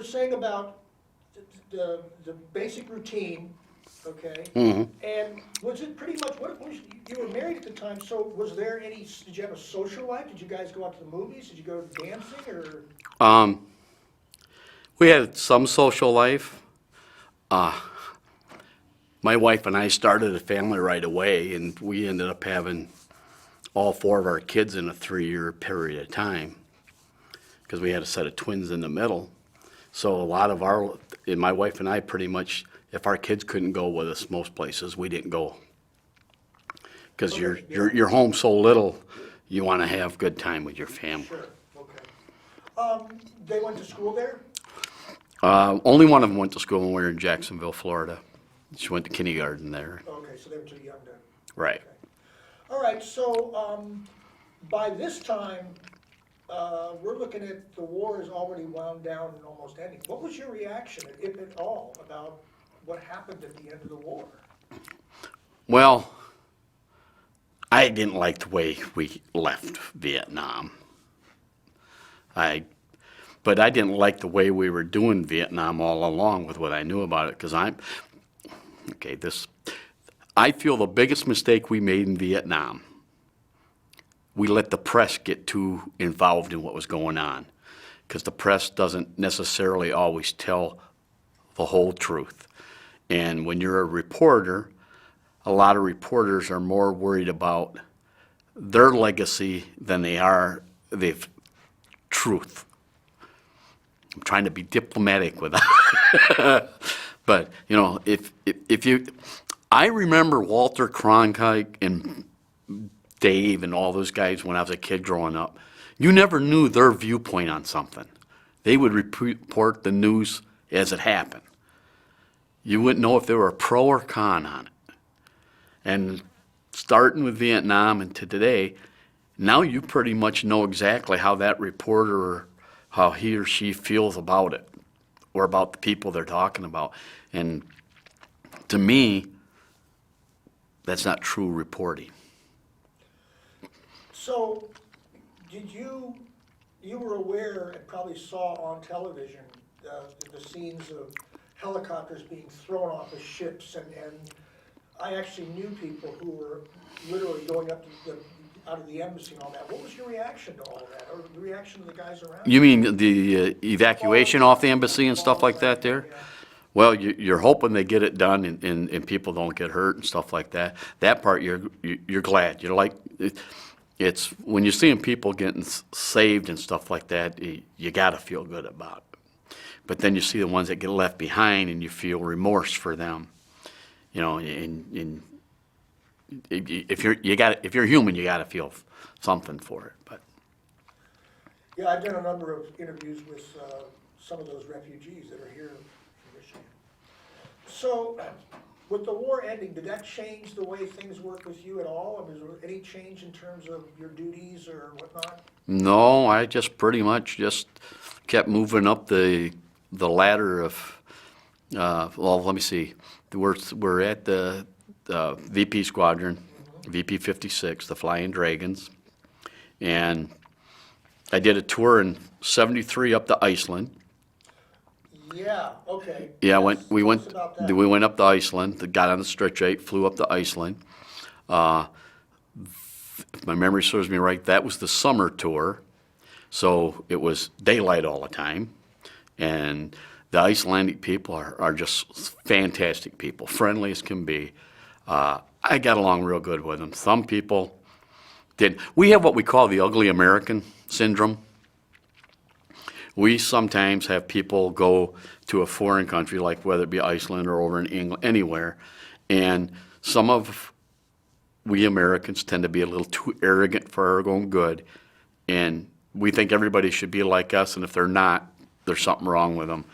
were saying about the basic routine, okay? Mhm. And was it pretty much, what was, you were married at the time, so was there any, did you have a social life? Did you guys go out to the movies? Did you go dancing or? We had some social life. My wife and I started a family right away, and we ended up having all 4 of our kids in a 3-year period of time, because we had a set of twins in the middle. So a lot of and my wife and I pretty much, if our kids couldn't go with us most places, we didn't go. Because Okay, you're home so little, you want to have good time with your family. Sure, okay. They went to school there? Only one of them went to school when we were in Jacksonville, Florida. She went to kindergarten there. Okay, so they were too young to. Right. Okay. All right, so by this time, we're looking at the war is already wound down and almost ending. What was your reaction, if at all, about what happened at the end of the war? Well, I didn't like the way we left Vietnam. But I didn't like the way we were doing Vietnam all along with what I knew about it, because I feel the biggest mistake we made in Vietnam, we let the press get too involved in what was going on, because the press doesn't necessarily always tell the whole truth. And when you're a reporter, a lot of reporters are more worried about their legacy than they are the truth. I'm trying to be diplomatic with that. But, you know, I remember Walter Cronkite and Dave and all those guys when I was a kid growing up. You never knew their viewpoint on something. They would report the news as it happened. You wouldn't know if they were pro or con on it. And starting with Vietnam and to today, now you pretty much know exactly how that reporter, how he or she feels about it, or about the people they're talking about. And to me, that's not true reporting. So, you were aware and probably saw on television the scenes of helicopters being thrown off of ships, and I actually knew people who were literally going up to out of the embassy and all that. What was your reaction to all that, or the reaction of the guys around You mean the evacuation off the embassy and stuff like that there? Yeah. Well, you're hoping they get it done and people don't get hurt and stuff like that. That part, you're glad. You're like, it's when you're seeing people getting saved and stuff like that, you got to feel good about it. But then you see the ones that get left behind and you feel remorse for them. You know, and if you're human, you got to feel something for it. But Yeah, I've done a number of interviews with some of those refugees that are here in Michigan. So, with the war ending, did that change the way things work with you at all? I mean, was there any change in terms of your duties or whatnot? no, I just pretty much just kept moving up the ladder of. Well, let me see. We're at the VP squadron, VP 56, the Flying Dragons, and I did a tour in '73 up to Iceland. Yeah, okay. Yeah, Yes, we tell us about that. went up to Iceland. Got on the stretch 8, flew up to Iceland. If my memory serves me right, that was the summer tour, so it was daylight all the time, and the Icelandic people are just fantastic people, friendly as can be. I got along real good with them. Some people did. We have what we call the ugly American syndrome. We sometimes have people go to a foreign country, like whether it be Iceland or over in England, anywhere, and some of we Americans tend to be a little too arrogant for our own good, and we think everybody should be like us, and if they're not, there's something wrong with them.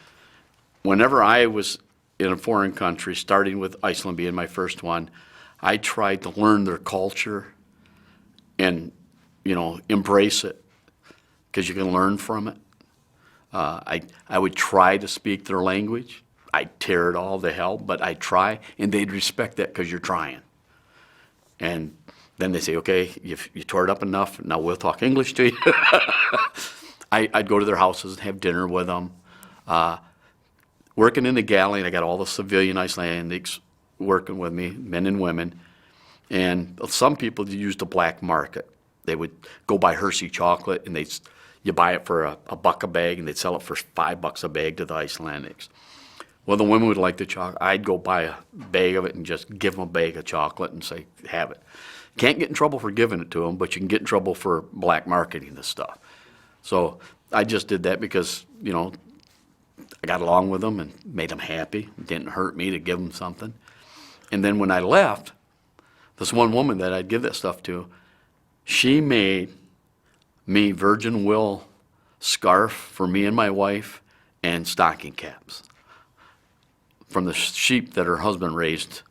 Whenever I was in a foreign country, starting with Iceland being my first one, I tried to learn their culture and, embrace it, because you can learn from it. I would try to speak their language. I'd tear it all to hell, but I'd try, and they'd respect that because you're trying. And then they say, okay, you tore it up enough, now we'll talk English to you. I'd go to their houses and have dinner with them. Working in the galley, and I got all the civilian Icelandics working with me, men and women. And some people use the black market. They would go buy Hershey chocolate, and you buy it for a buck a bag, and they'd sell it for $5 a bag to the Icelandics. Well, the women would like the chocolate. I'd go buy a bag of it and just give them a bag of chocolate and say, have it. Can't get in trouble for giving it to them, but you can get in trouble for black marketing this stuff. So I just did that because, I got along with them and made them happy. It didn't hurt me to give them something. And then when I left, this one woman that I'd give that stuff to, she made me virgin wool scarf for me and my wife and stocking caps from the sheep that her husband raised.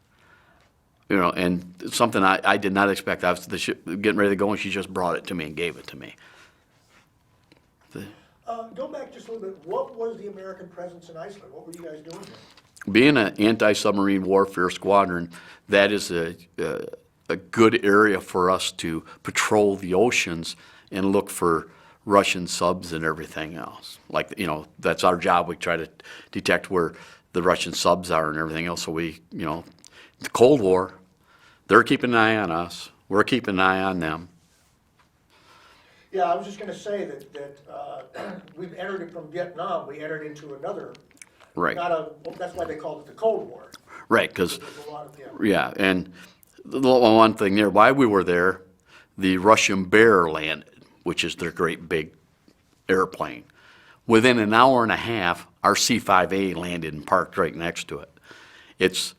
And something I did not expect. I was the ship getting ready to go, and she just brought it to me and gave it to me. Go back just a little bit. What was the American presence in Iceland? What were you guys doing there? Being an anti-submarine warfare squadron, that is a good area for us to patrol the oceans and look for Russian subs and everything else. That's our job. We try to detect where the Russian subs are and everything else. So the Cold War, they're keeping an eye on us. We're keeping an eye on them. Yeah, I was just going to say that we've entered it from Vietnam. We entered into another. Right. That's why they called it the Cold War. Right, because, yeah, and the one thing there, while we were there, the Russian Bear landed, which is their great big airplane. Within an hour and a half, our C-5A landed and parked right next to it.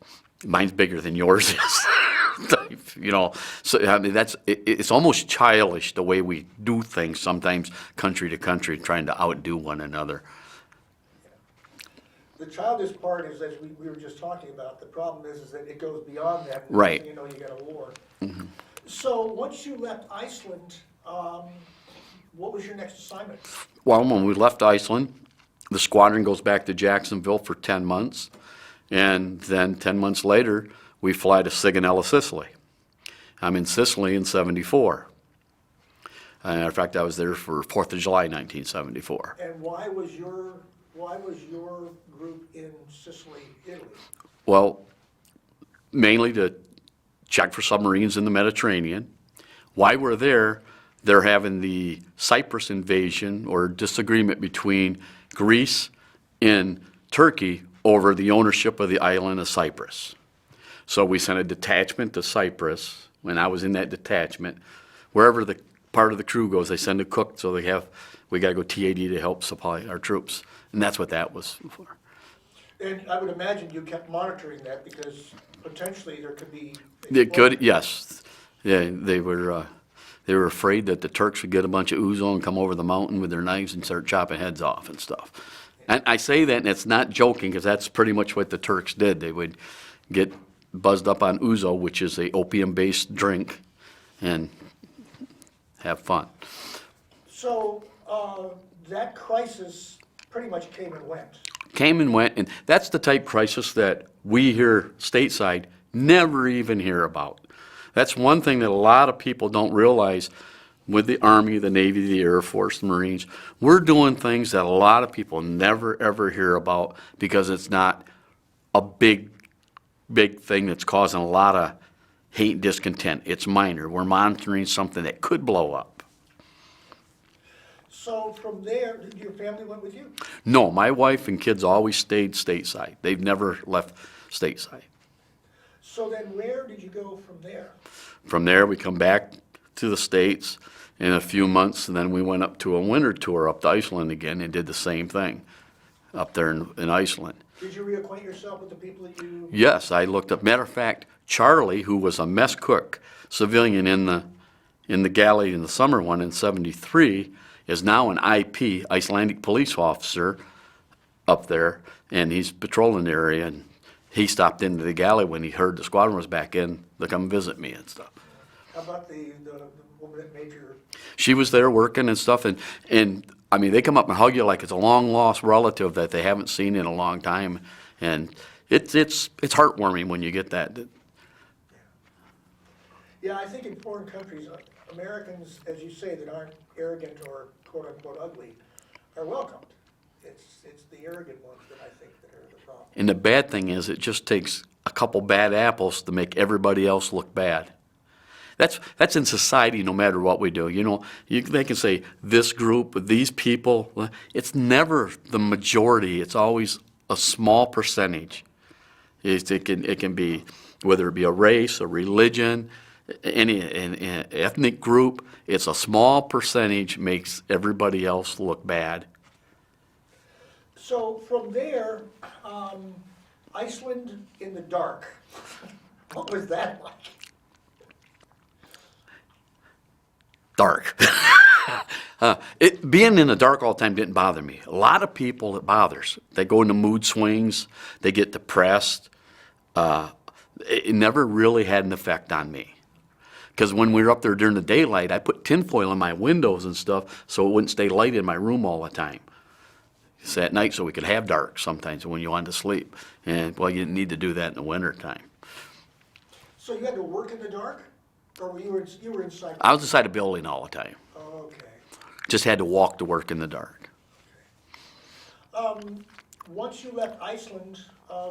Mine's bigger than yours is. So I mean it's almost childish the way we do things sometimes, country to country, trying to outdo one another. The childish part is, as we were just talking about, the problem is that it goes beyond that. Right. You got a war. Mm-hmm. So once you left Iceland, what was your next assignment? Well, when we left Iceland, the squadron goes back to Jacksonville for 10 months, and then 10 months later, we fly to Sigonella, Sicily. I'm in Sicily in '74. In fact, I was there for 4th of July, 1974. And why was your group in Sicily, Italy? Well, mainly to check for submarines in the Mediterranean. While we're there, they're having the Cyprus invasion or disagreement between Greece and Turkey over the ownership of the island of Cyprus. So we sent a detachment to Cyprus. When I was in that detachment, wherever the part of the crew goes, they send a cook, so we got to go TAD to help supply our troops. And that's what that was for. And I would imagine you kept monitoring that because potentially there could be... They could, yes. Yeah, they were afraid that the Turks would get a bunch of ouzo and come over the mountain with their knives and start chopping heads off and stuff. And I say that, and it's not joking, because that's pretty much what the Turks did. They would get buzzed up on ouzo, which is a opium-based drink, and have fun. So that crisis pretty much came and went. Came and went, and that's the type crisis that we here stateside never even hear about. That's one thing that a lot of people don't realize with the Army, the Navy, the Air Force, the Marines. We're doing things that a lot of people never ever hear about because it's not a big thing that's causing a lot of hate and discontent. It's minor. We're monitoring something that could blow up. So from there, did your family went with you? No, my wife and kids always stayed stateside. They've never left stateside. So then where did you go from there? From there, we come back to the States in a few months, and then we went up to a winter tour up to Iceland again and did the same thing up there in Iceland. Did you reacquaint yourself with the people that you... Yes, I looked up. Matter of fact, Charlie, who was a mess cook, civilian in the galley in the summer one in '73, is now an IP, Icelandic police officer, up there, and he's patrolling the area. And he stopped into the galley when he heard the squadron was back in to come visit me and stuff. How about the woman that made your... She was there working and stuff, and I mean, they come up and hug you like it's a long-lost relative that they haven't seen in a long time, and it's heartwarming when you get that. Yeah, I think in foreign countries, Americans, as you say, that aren't arrogant or quote-unquote ugly, are welcomed. It's the arrogant ones that I think that are the problem. And the bad thing is, it just takes a couple bad apples to make everybody else look bad. That's in society no matter what we do. You know, they can say this group, these people. It's never the majority. It's always a small percentage. It can be, whether it be a race, a religion, any an ethnic group. It's a small percentage makes everybody else look bad. So from there, Iceland in the dark, what was that like? Dark. Being in the dark all the time didn't bother me. A lot of people it bothers. They go into mood swings. They get depressed. It never really had an effect on me. Because when we were up there during the daylight, I put tinfoil in my windows and stuff so it wouldn't stay light in my room all the time. It's at night so we could have dark sometimes when you wanted to sleep. And, well, you didn't need to do that in the wintertime. So you had to work in the dark? Or you were inside? I was inside a building all the time. Okay. Just had to walk to work in the dark. Once you left Iceland,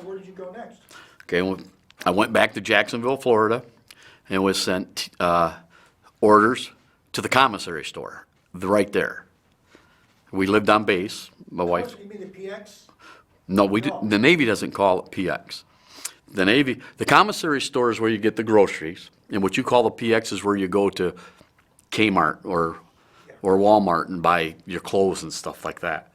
where did you go next? Okay, well, I went back to Jacksonville, Florida, and was sent orders to the commissary store, right there. We lived on base, my wife. You mean the PX? No, the Navy doesn't call it PX. The commissary store is where you get the groceries, and what you call the PX is where you go to Kmart or Walmart and buy your clothes and stuff like that.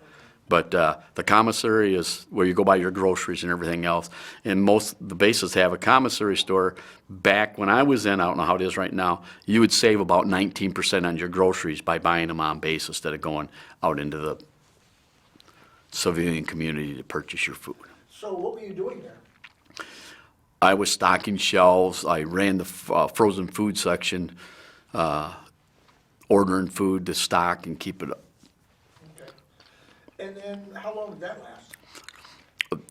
But the commissary is where you go buy your groceries and everything else. And most the bases have a commissary store. Back when I was in, I don't know how it is right now, you would save about 19% on your groceries by buying them on base instead of going out into the civilian community to purchase your food. So what were you doing there? I was stocking shelves. I ran the frozen food section, ordering food to stock and keep it up. Okay. And then how long did that last?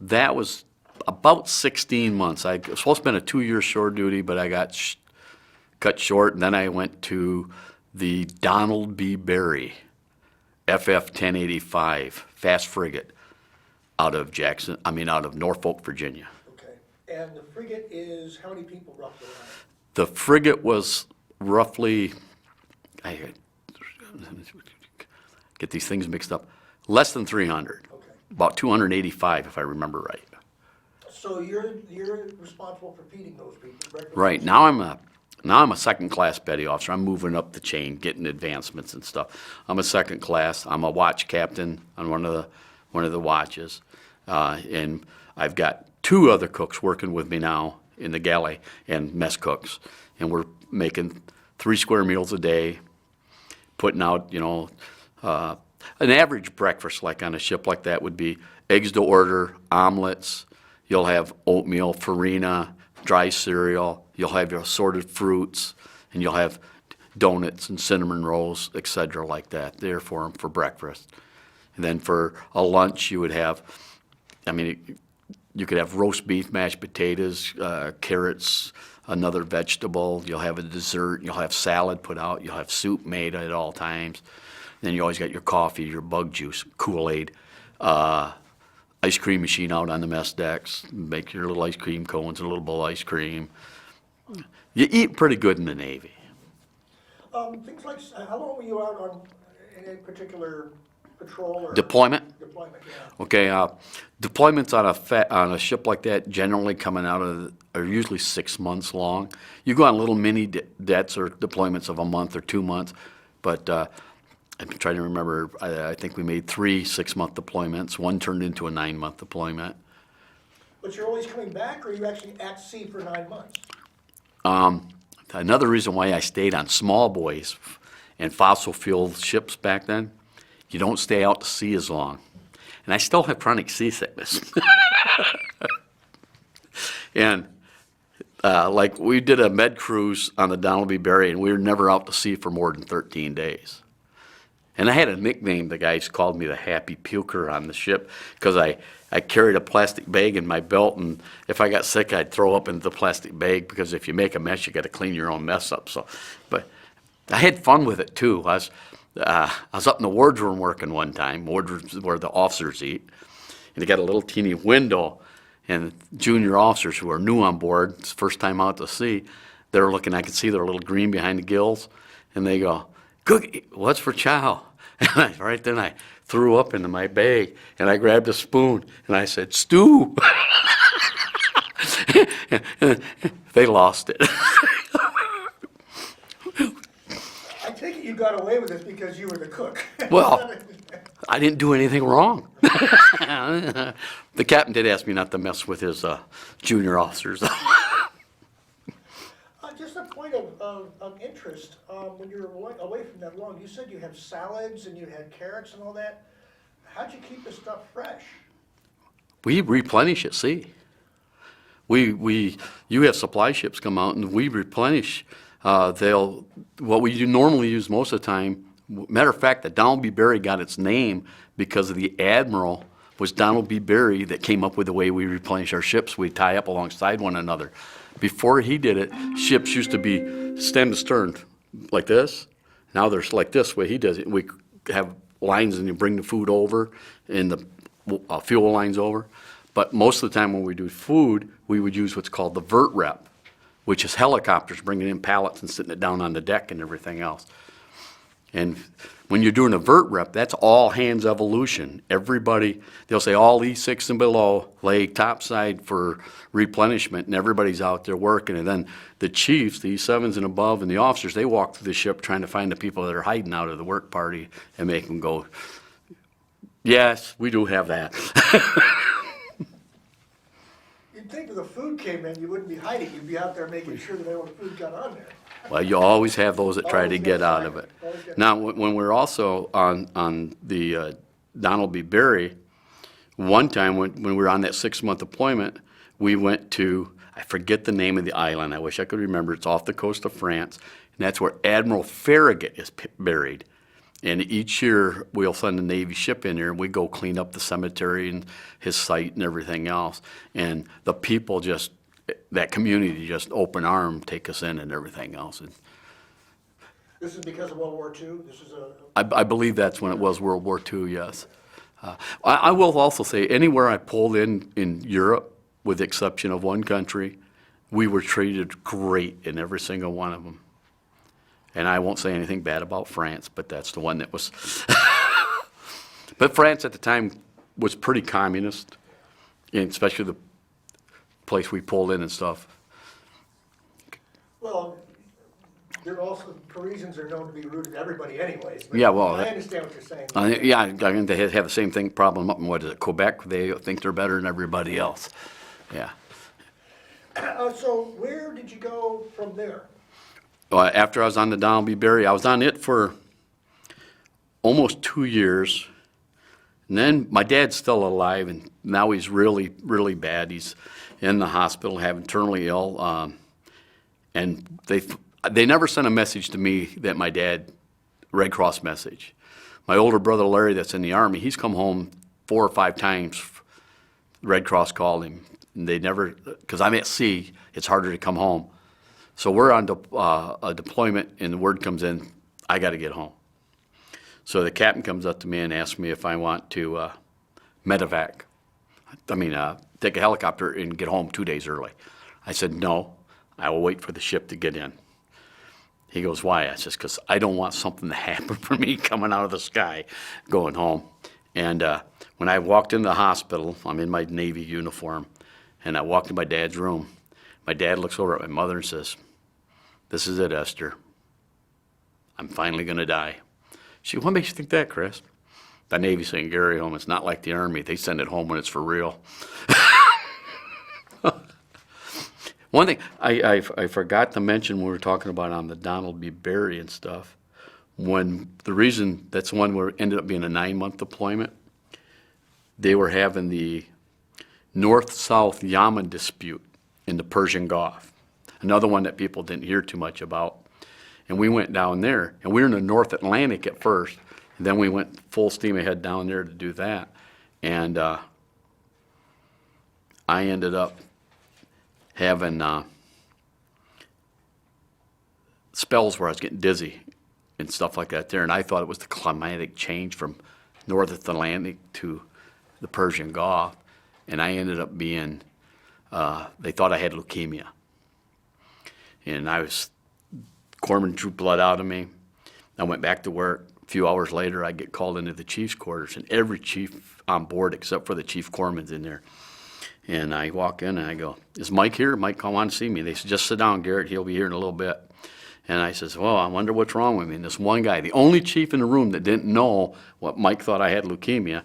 That was about 16 months. I was supposed to be on a 2-year shore duty, but I got cut short, and then I went to the Donald B. Beary FF-1085 fast frigate out of Norfolk, Virginia. And the frigate is how many people roughly on it? The frigate was roughly, I get these things mixed up, less than 300. Okay. About 285 if I remember right. So you're responsible for feeding those people, breakfast? Right. Now I'm a second class petty officer. I'm moving up the chain, getting advancements and stuff. I'm a second class. I'm a watch captain on one of the watches. And I've got 2 other cooks working with me now in the galley and mess cooks, and we're making 3 square meals a day, putting out, an average breakfast like on a ship like that would be eggs to order, omelets, you'll have oatmeal, farina, dry cereal, you'll have your assorted fruits, and you'll have donuts and cinnamon rolls, etc. like that there for them for breakfast. And then for a lunch you would have, you could have roast beef, mashed potatoes, carrots, another vegetable. You'll have a dessert. You'll have salad put out. You'll have soup made at all times. Then you always got your coffee, your bug juice, Kool-Aid, ice cream machine out on the mess decks. Make your little ice cream cones and a little bowl of ice cream. You eat pretty good in the Navy. Things like, how long were you out on any particular patrol or? Deployment? Deployment, yeah. Okay, deployments on a ship like that generally coming out are usually 6 months long. You go on little mini debts or deployments of a month or 2 months, but I'm trying to remember. I think we made 3 6-month deployments. One turned into a 9-month deployment. But you're always coming back, or are you actually at sea for 9 months? Another reason why I stayed on small buoys and fossil fuel ships back then, you don't stay out to sea as long. And I still have chronic seasickness. And like we did a med cruise on the Donald B. Beary, and we were never out to sea for more than 13 days. And I had a nickname. The guys called me the happy puker on the ship because I carried a plastic bag in my belt, and if I got sick, I'd throw up into the plastic bag because if you make a mess, you got to clean your own mess up. So, but I had fun with it too. I was up in the wardroom working one time. Wardroom's where the officers eat. And they got a little teeny window. And junior officers who are new on board, it's first time out to sea, they're looking, I could see they're a little green behind the gills. And they go, "Cookie, what's for chow?" And right then I threw up into my bag. And I grabbed a spoon. And I said, "Stew." They lost it. I take it you got away with this because you were the cook. Well, I didn't do anything wrong. The captain did ask me not to mess with his junior officers. Just a point of interest, when you're away from that long, you said you had salads and you had carrots and all that. How'd you keep the stuff fresh? We replenish at sea. You have supply ships come out and we replenish. What we normally use most of the time. Matter of fact, the Donald B. Beary got its name because of the admiral was Donald B. Beary that came up with the way we replenish our ships. We tie up alongside one another. Before he did it, ships used to be stem to stern like this. Now they're like this way he does it. We have lines and you bring the food over and the fuel lines over. But most of the time when we do food, we would use what's called the vert rep, which is helicopters bringing in pallets and sitting it down on the deck and everything else. And when you're doing a vert rep, that's all hands evolution. Everybody, they'll say all E6 and below lay topside for replenishment, and everybody's out there working. And then the chiefs, the E7s and above, and the officers, they walk through the ship trying to find the people that are hiding out of the work party and make them go, "Yes, we do have that." You'd think if the food came in, you wouldn't be hiding. You'd be out there making sure that all the food got on there. Well, you always have those that try to Always get get out of sight. it. Always get Now, when we're also on the Donald B. Beary, one time when we were on that 6-month deployment, we went to, I forget the name of the island. I wish I could remember. It's off the coast of France, and that's where Admiral Farragut is buried. And each year, we'll send a Navy ship in there, and we go clean up the cemetery and his site and everything else. And the people just, that community just open arm, take us in and everything else. And This is because of World War II? This is I believe that's when it was World War II, yes. I will also say, anywhere I pulled in Europe, with the exception of one country, we were treated great in every single one of them. And I won't say anything bad about France, but that's the one that was. But France at the time was pretty communist, and especially the place we pulled in and stuff. Well, they're also, Parisians are known to be rude to everybody anyways. But Yeah, well, I understand what you're saying. Yeah, I think they have the same problem up in, what is it, Quebec? They think they're better than everybody else. Yeah. So where did you go from there? After I was on the Donald B. Beary, I was on it for almost 2 years. And then my dad's still alive, and now he's really, really bad. He's in the hospital, having terminally ill. And they never sent a message to me that my dad, Red Cross message. My older brother Larry, that's in the Army, he's come home 4 or 5 times. Red Cross called him. And they never, because I'm at sea, it's harder to come home. So we're on a deployment, and the word comes in, I got to get home. So the captain comes up to me and asks me if I want to medevac. Take a helicopter and get home 2 days early. I said, no, I will wait for the ship to get in. He goes, why? I says, because I don't want something to happen for me coming out of the sky going home. And when I walked into the hospital, I'm in my Navy uniform, and I walked in my dad's room. My dad looks over at my mother and says, this is it, Esther. I'm finally going to die. She said, what makes you think that, Chris? The Navy saying, Gary, home, it's not like the Army. They send it home when it's for real. One thing I forgot to mention when we were talking about on the Donald B. Beary and stuff, that's one where it ended up being a 9-month deployment, they were having the north-south Yemen dispute in the Persian Gulf. Another one that people didn't hear too much about. And we went down there, and we were in the North Atlantic at first, and then we went full steam ahead down there to do that. And I ended up having spells where I was getting dizzy. and stuff like that there, and I thought it was the climatic change from North Atlantic to the Persian Gulf, and I ended up being, they thought I had leukemia. And corpsman drew blood out of me. I went back to work. A few hours later, I get called into the chief's quarters, and every chief on board except for the chief corpsman's in there. And I walk in and I go, "Is Mike here? Mike, come on and see me." They said, "Just sit down, Garrett. He'll be here in a little bit." And I says, "Well, I wonder what's wrong with me." And this one guy, the only chief in the room that didn't know what Mike thought I had leukemia,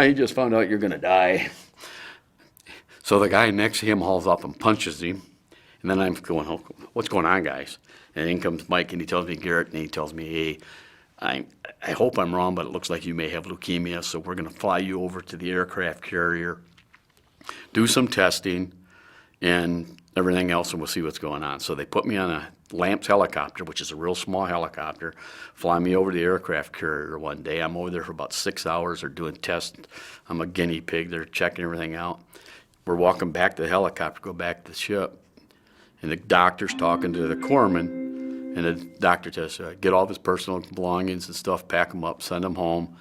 he just found out you're going to die. So the guy next to him hauls up and punches him. And then I'm going, "Oh, what's going on, guys?" And in comes Mike, and he tells me, "Garrett," and he tells me, "Hey, I hope I'm wrong, but it looks like you may have leukemia, so we're going to fly you over to the aircraft carrier, do some testing, and everything else, and we'll see what's going on." So they put me on a Lamps helicopter, which is a real small helicopter, fly me over to the aircraft carrier one day. I'm over there for about 6 hours. They're doing tests. I'm a guinea pig. They're checking everything out. We're walking back to the helicopter, go back to the ship. And the doctor's talking to the corpsman, and the doctor says, "Get all of his personal belongings and stuff, pack them up, send him home.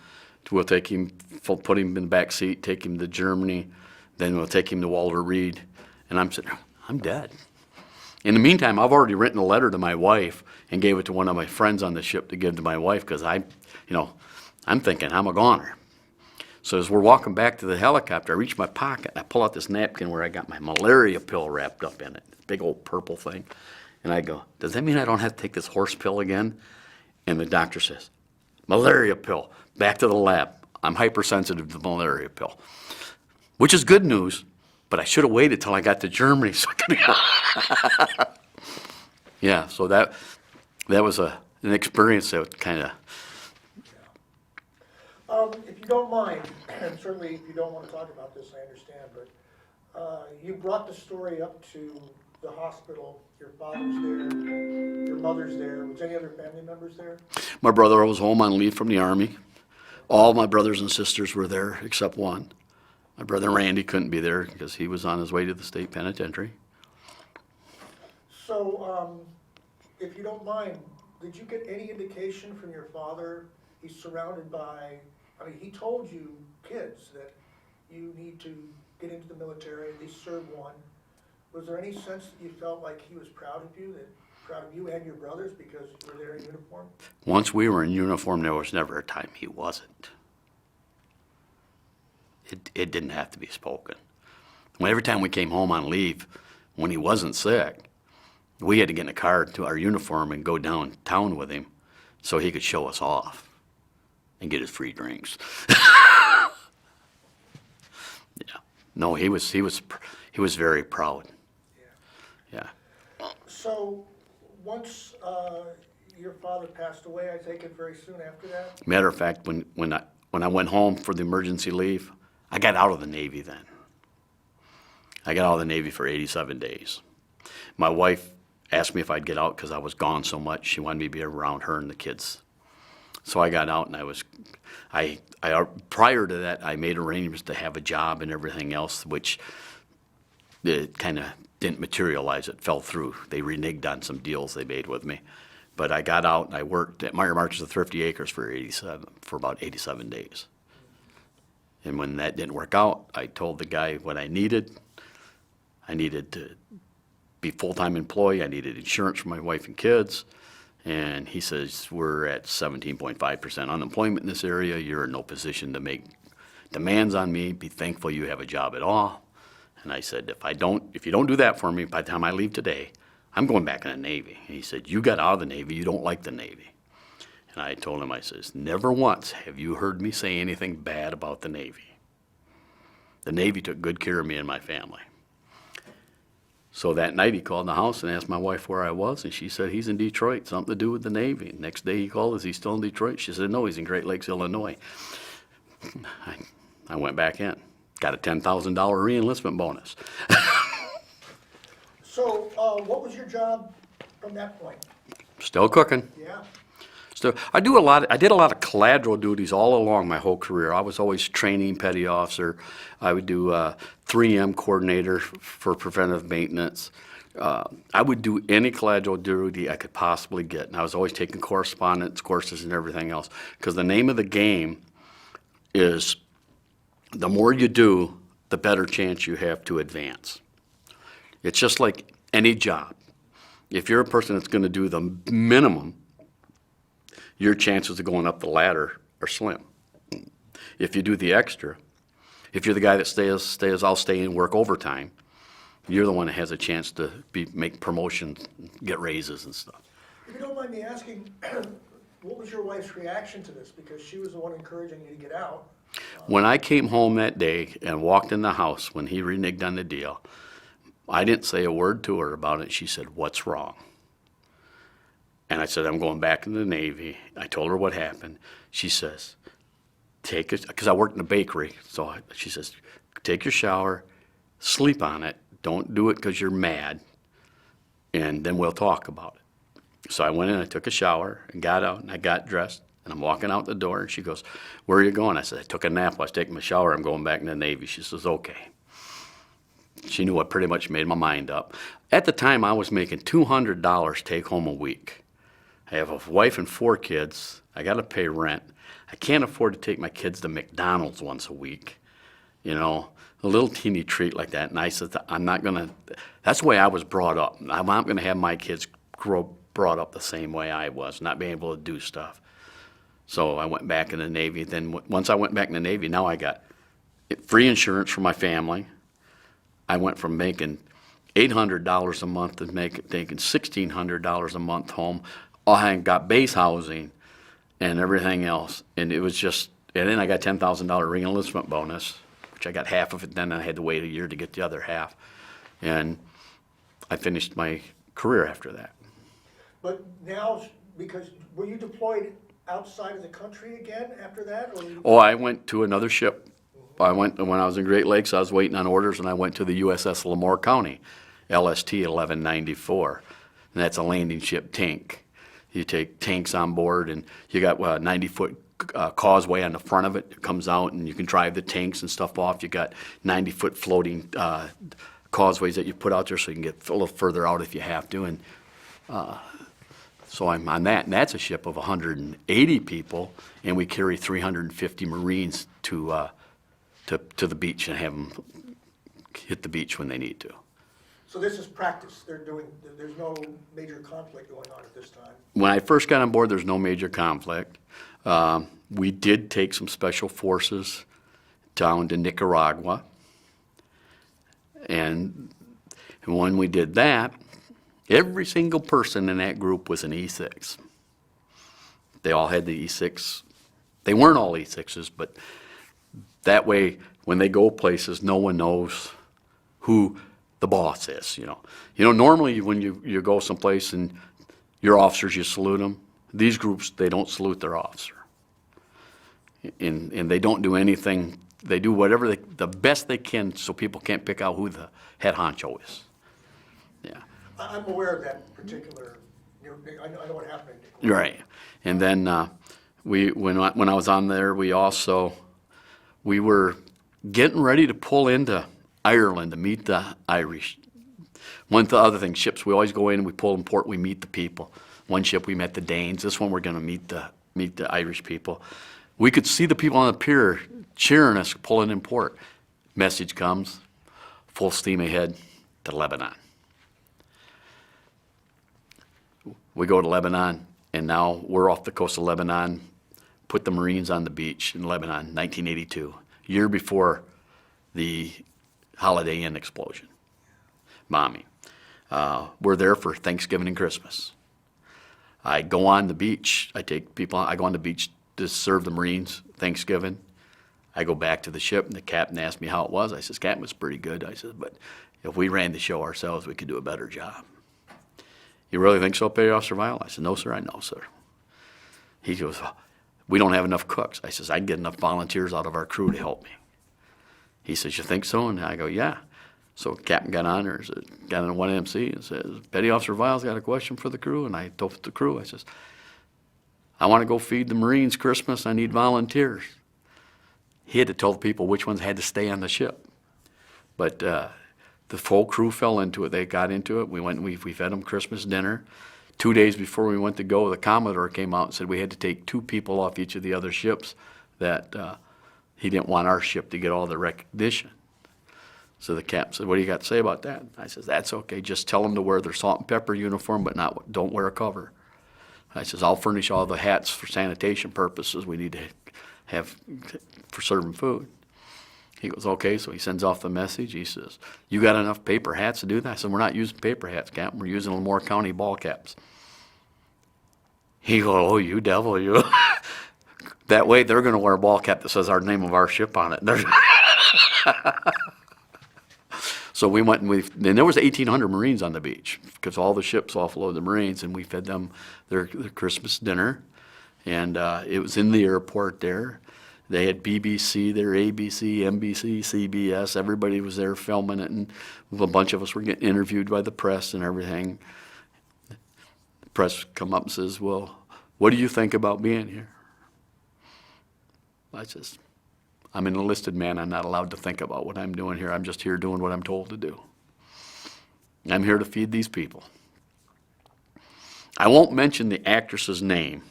We'll take him, put him in the back seat, take him to Germany, then we'll take him to Walter Reed." And I'm sitting, I'm dead. In the meantime, I've already written a letter to my wife and gave it to one of my friends on the ship to give to my wife, because I'm thinking I'm a goner. So as we're walking back to the helicopter, I reach my pocket, and I pull out this napkin where I got my malaria pill wrapped up in it. Big old purple thing. And I go, "Does that mean I don't have to take this horse pill again?" And the doctor says, "Malaria pill, back to the lab. I'm hypersensitive to the malaria pill." Which is good news, but I should have waited till I got to Germany so I could. Yeah, so that was an experience that kind of. If you don't mind, and certainly if you don't want to talk about this, I understand, but you brought the story up to the hospital. Your father's there, your mother's there. Was any other family members there? My brother was home on leave from the Army. All my brothers and sisters were there except one. My brother Randy couldn't be there because he was on his way to the state penitentiary. So, if you don't mind, did you get any indication from your father? He's surrounded by, he told you kids that you need to get into the military, at least serve one. Was there any sense that you felt like he was proud of you and your brothers because you were there in uniform? Once we were in uniform, there was never a time he wasn't. It didn't have to be spoken. Every time we came home on leave, when he wasn't sick, we had to get in a car to our uniform and go downtown with him so he could show us off and get his free drinks. Yeah. No, he was very proud. Yeah. So, once your father passed away, I take it very soon after that? Matter of fact, when I went home for the emergency leave, I got out of the Navy then. I got out of the Navy for 87 days. My wife asked me if I'd get out because I was gone so much. She wanted me to be around her and the kids. So I got out, and I prior to that, I made arrangements to have a job and everything else, which it kind of didn't materialize. It fell through. They reneged on some deals they made with me. But I got out, and I worked at Meyer Marches of Thrifty Acres for about 87 days. And when that didn't work out, I told the guy what I needed. I needed to be full-time employee. I needed insurance for my wife and kids. And he says, "We're at 17.5% unemployment in this area. You're in no position to make demands on me. Be thankful you have a job at all." And I said, if you don't do that for me by the time I leave today, I'm going back in the Navy. And he said, "You got out of the Navy. You don't like the Navy." And I told him, I says, "Never once have you heard me say anything bad about the Navy. The Navy took good care of me and my family." So that night he called the house and asked my wife where I was, and she said, "He's in Detroit, something to do with the Navy." Next day he called, "Is he still in Detroit?" She said, "No, he's in Great Lakes, Illinois." I went back in, got a $10,000 reenlistment bonus. So, what was your job from that point? Still cooking. Yeah. So I did a lot of collateral duties all along my whole career. I was always training petty officer. I would do 3M coordinator for preventive maintenance. I would do any collateral duty I could possibly get. And I was always taking correspondence courses and everything else. Because the name of the game is the more you do, the better chance you have to advance. It's just like any job. If you're a person that's going to do the minimum, your chances of going up the ladder are slim. If you do the extra, if you're the guy that stays, I'll stay and work overtime, you're the one that has a chance to make promotions, get raises and stuff. If you don't mind me asking, what was your wife's reaction to this? Because she was the one encouraging you to get out. When I came home that day and walked in the house when he reneged on the deal, I didn't say a word to her about it. She said, "What's wrong?" And I said, "I'm going back in the Navy." I told her what happened. She says, "Take it," because I worked in a bakery. So she says, "Take your shower, sleep on it. Don't do it because you're mad, and then we'll talk about it." So I went in, I took a shower, and got out, and I got dressed, and I'm walking out the door, and she goes, "Where are you going?" I said, "I took a nap. I was taking my shower. I'm going back in the Navy." She says, "Okay." She knew I pretty much made my mind up. At the time, I was making $200 take home a week. I have a wife and 4 kids. I got to pay rent. I can't afford to take my kids to McDonald's once a week. You know, a little teeny treat like that. And I said, I'm not going to, that's the way I was brought up. I'm not going to have my kids brought up the same way I was, not being able to do stuff. So I went back in the Navy. Then once I went back in the Navy, now I got free insurance for my family. I went from making $800 a month to taking $1,600 a month home. I got base housing and everything else. And it was just, and then I got $10,000 reenlistment bonus, which I got half of it. Then I had to wait a year to get the other half. And I finished my career after that. But now, because, were you deployed outside of the country again after that? Or Oh, I went to another ship. When I was in Great Lakes, I was waiting on orders, and I went to the U.S.S La Moure County, LST 1194. And that's a landing ship tank. You take tanks on board, and you got a 90-foot causeway on the front of it. It comes out, and you can drive the tanks and stuff off. You got 90-foot floating causeways that you put out there so you can get a little further out if you have to. And so I'm on that, and that's a ship of 180 people, and we carry 350 Marines to the beach and have them hit the beach when they need to. So this is practice. There's no major conflict going on at this time. When I first got on board, there's no major conflict. We did take some special forces down to Nicaragua. And when we did that, every single person in that group was an E6. They all had the E6. They weren't all E6s, but that way, when they go places, no one knows who the boss is, you know. You know, normally when you go someplace and your officers, you salute them. These groups, they don't salute their officer. And they don't do anything. They do whatever the best they can so people can't pick out who the head honcho is. Yeah. I'm aware of that particular, I know what happened. Right. And then when I was on there, we were getting ready to pull into Ireland to meet the Irish. One of the other things, ships, we always go in and we pull in port, we meet the people. One ship we met the Danes. This one we're going to meet the Irish people. We could see the people on the pier cheering us, pulling in port. Message comes, full steam ahead to Lebanon. We go to Lebanon, and now we're off the coast of Lebanon, put the Marines on the beach in Lebanon, 1982, year before the Holiday Inn explosion, bombing. We're there for Thanksgiving and Christmas. I go on the beach. I go on the beach to serve the Marines Thanksgiving. I go back to the ship, and the captain asked me how it was. I says, "Captain, was pretty good." I said, "But if we ran the show ourselves, we could do a better job." "You really think so, Petty Officer Veihl?" I said, "No, sir, I know, sir." He goes, "We don't have enough cooks." I says, "I'd get enough volunteers out of our crew to help me." He says, "You think so?" And I go, "Yeah." So captain got on there, got on 1MC and says, "Petty Officer Veil's got a question for the crew." And I told the crew, I says, "I want to go feed the Marines Christmas. I need volunteers." He had to tell the people which ones had to stay on the ship. But The full crew fell into it. They got into it. We went and we fed them Christmas dinner. 2 days before we went to go, the Commodore came out and said we had to take 2 people off each of the other ships, that he didn't want our ship to get all the recognition. So the captain said, what do you got to say about that? I said, that's okay. Just tell them to wear their salt and pepper uniform, but don't wear a cover. I says, I'll furnish all the hats for sanitation purposes we need to have for serving food. He goes, okay, so he sends off the message. He says, you got enough paper hats to do that? I said, we're not using paper hats, Captain. We're using La Moure County ball caps. He goes, oh, you devil, you. That way they're going to wear a ball cap that says our name of our ship on it. So we went and and there was 1,800 Marines on the beach, because all the ships offloaded the Marines, and we fed them their Christmas dinner. And it was in the airport there. They had BBC there, ABC, NBC, CBS. Everybody was there filming it, and a bunch of us were getting interviewed by the press and everything. The press come up and says, well, what do you think about being here? I says, I'm an enlisted man. I'm not allowed to think about what I'm doing here. I'm just here doing what I'm told to do. I'm here to feed these people. I won't mention the actress's name,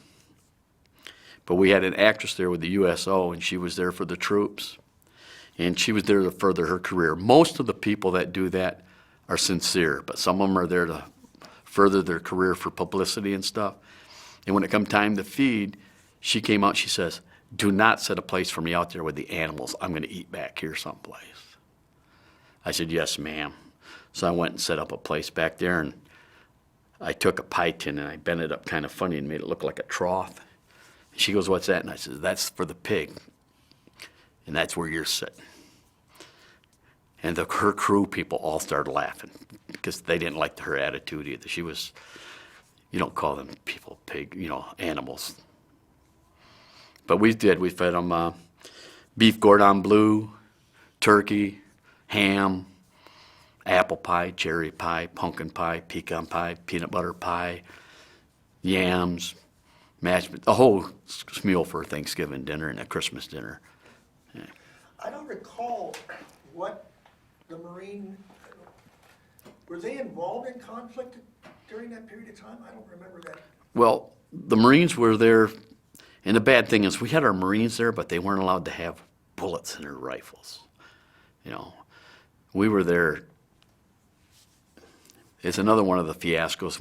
but we had an actress there with the USO, and she was there for the troops, and she was there to further her career. Most of the people that do that are sincere, but some of them are there to further their career for publicity and stuff. And when it come time to feed, she came out, she says, do not set a place for me out there with the animals. I'm going to eat back here someplace. I said, yes, ma'am. So I went and set up a place back there, and I took a pie tin and I bent it up kind of funny and made it look like a trough. She goes, what's that? And I said, that's for the pig, and that's where you're sitting. And her crew people all started laughing because they didn't like her attitude either. She was, you don't call them people pig, animals. But we did. We fed them beef cordon bleu, turkey, ham, apple pie, cherry pie, pumpkin pie, pecan pie, peanut butter pie, yams, a whole meal for Thanksgiving dinner and a Christmas dinner. Yeah. I don't recall what the Marine, were they involved in conflict during that period of time? I don't remember that. Well, the Marines were there, and the bad thing is we had our Marines there, but they weren't allowed to have bullets in their rifles. We were there. It's another one of the fiascos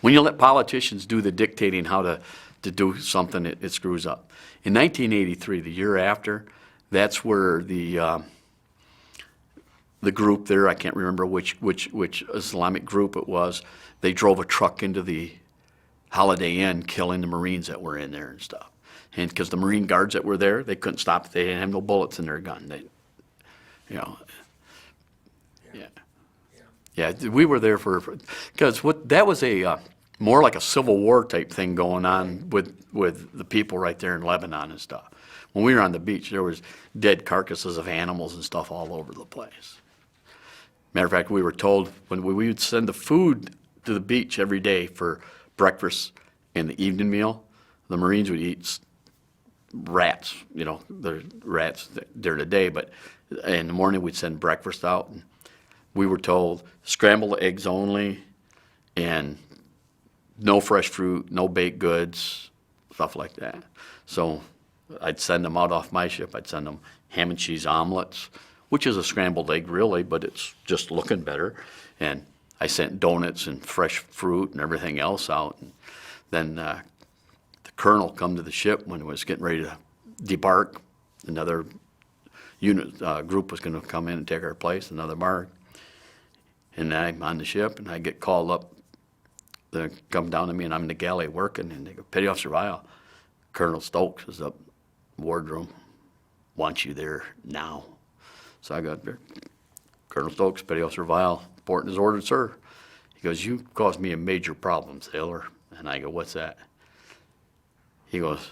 when you let politicians do the dictating how to do something, it screws up. In 1983, the year after, that's where the group there, I can't remember which Islamic group it was, they drove a truck into the Holiday Inn, killing the Marines that were in there and stuff. And because the Marine guards that were there, they couldn't stop it. They didn't have no bullets in their gun. Yeah, we were there because that was a more like a Civil War type thing going on with the people right there in Lebanon and stuff. When we were on the beach, there was dead carcasses of animals and stuff all over the place. Matter of fact, we were told when we would send the food to the beach every day for breakfast and the evening meal, the Marines would eat rats, the rats during the day, but in the morning we'd send breakfast out. And we were told scrambled eggs only and no fresh fruit, no baked goods, stuff like that. So I'd send them out off my ship. I'd send them ham and cheese omelets, which is a scrambled egg really, but it's just looking better. And I sent donuts and fresh fruit and everything else out. And then the colonel come to the ship when it was getting ready to debark. Another unit group was going to come in and take our place, another bark. And I'm on the ship, and I get called up. They come down to me, and I'm in the galley working, and they go, Petty Officer Veihl, Colonel Stokes is up in the wardroom, wants you there now. So I got there. Colonel Stokes, Petty Officer Veihl, reporting his order, sir. He goes, you caused me a major problem, sailor. And I go, what's that? He goes,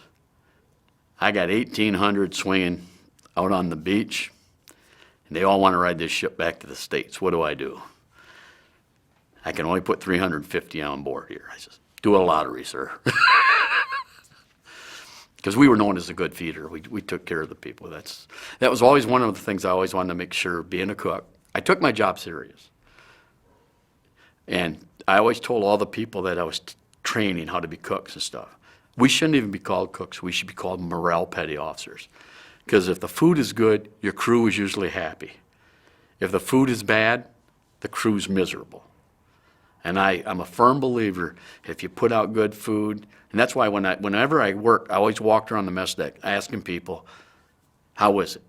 I got 1,800 swinging out on the beach, and they all want to ride this ship back to the States. What do I do? I can only put 350 on board here. I says, do a lottery, sir. Because we were known as a good feeder. We took care of the people. That was always one of the things I always wanted to make sure, being a cook, I took my job serious. And I always told all the people that I was training how to be cooks and stuff, we shouldn't even be called cooks. We should be called morale petty officers. Because if the food is good, your crew is usually happy. If the food is bad, the crew's miserable. And I'm a firm believer, if you put out good food, and that's why whenever I work, I always walked around the mess deck asking people, how is it?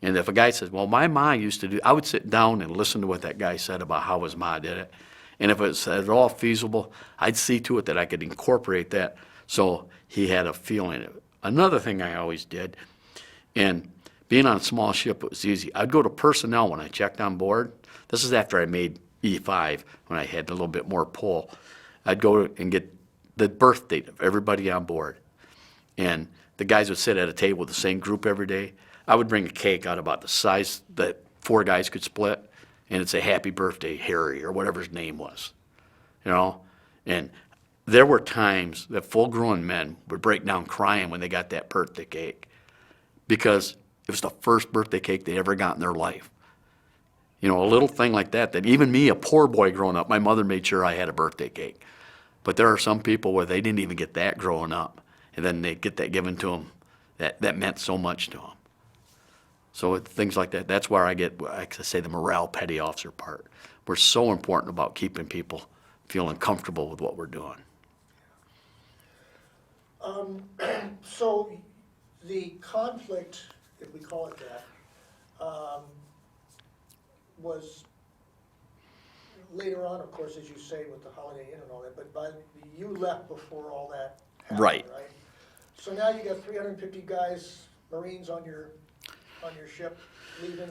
And if a guy says, well, my ma used to do, I would sit down and listen to what that guy said about how his ma did it. And if it was at all feasible, I'd see to it that I could incorporate that so he had a feeling of it. Another thing I always did, and being on a small ship, it was easy. I'd go to personnel when I checked on board. This is after I made E5, when I had a little bit more pull. I'd go and get the birth date of everybody on board. And the guys would sit at a table with the same group every day. I would bring a cake out about the size that 4 guys could split, and it'd say, happy birthday, Harry, or whatever his name was, you know? And there were times that full-grown men would break down crying when they got that birthday cake because it was the first birthday cake they ever got in their life. You know, a little thing like that, that even me, a poor boy growing up, my mother made sure I had a birthday cake. But there are some people where they didn't even get that growing up, and then they get that given to them. That meant so much to them. So things like that, that's where I get, like I say, the morale petty officer part. We're so important about keeping people feeling comfortable with what we're doing. So the conflict, if we call it that, was later on, of course, as you say, with the Holiday Inn and all that, but you left before all that happened, Right. right? So now you got 350 guys, Marines on your ship leaving.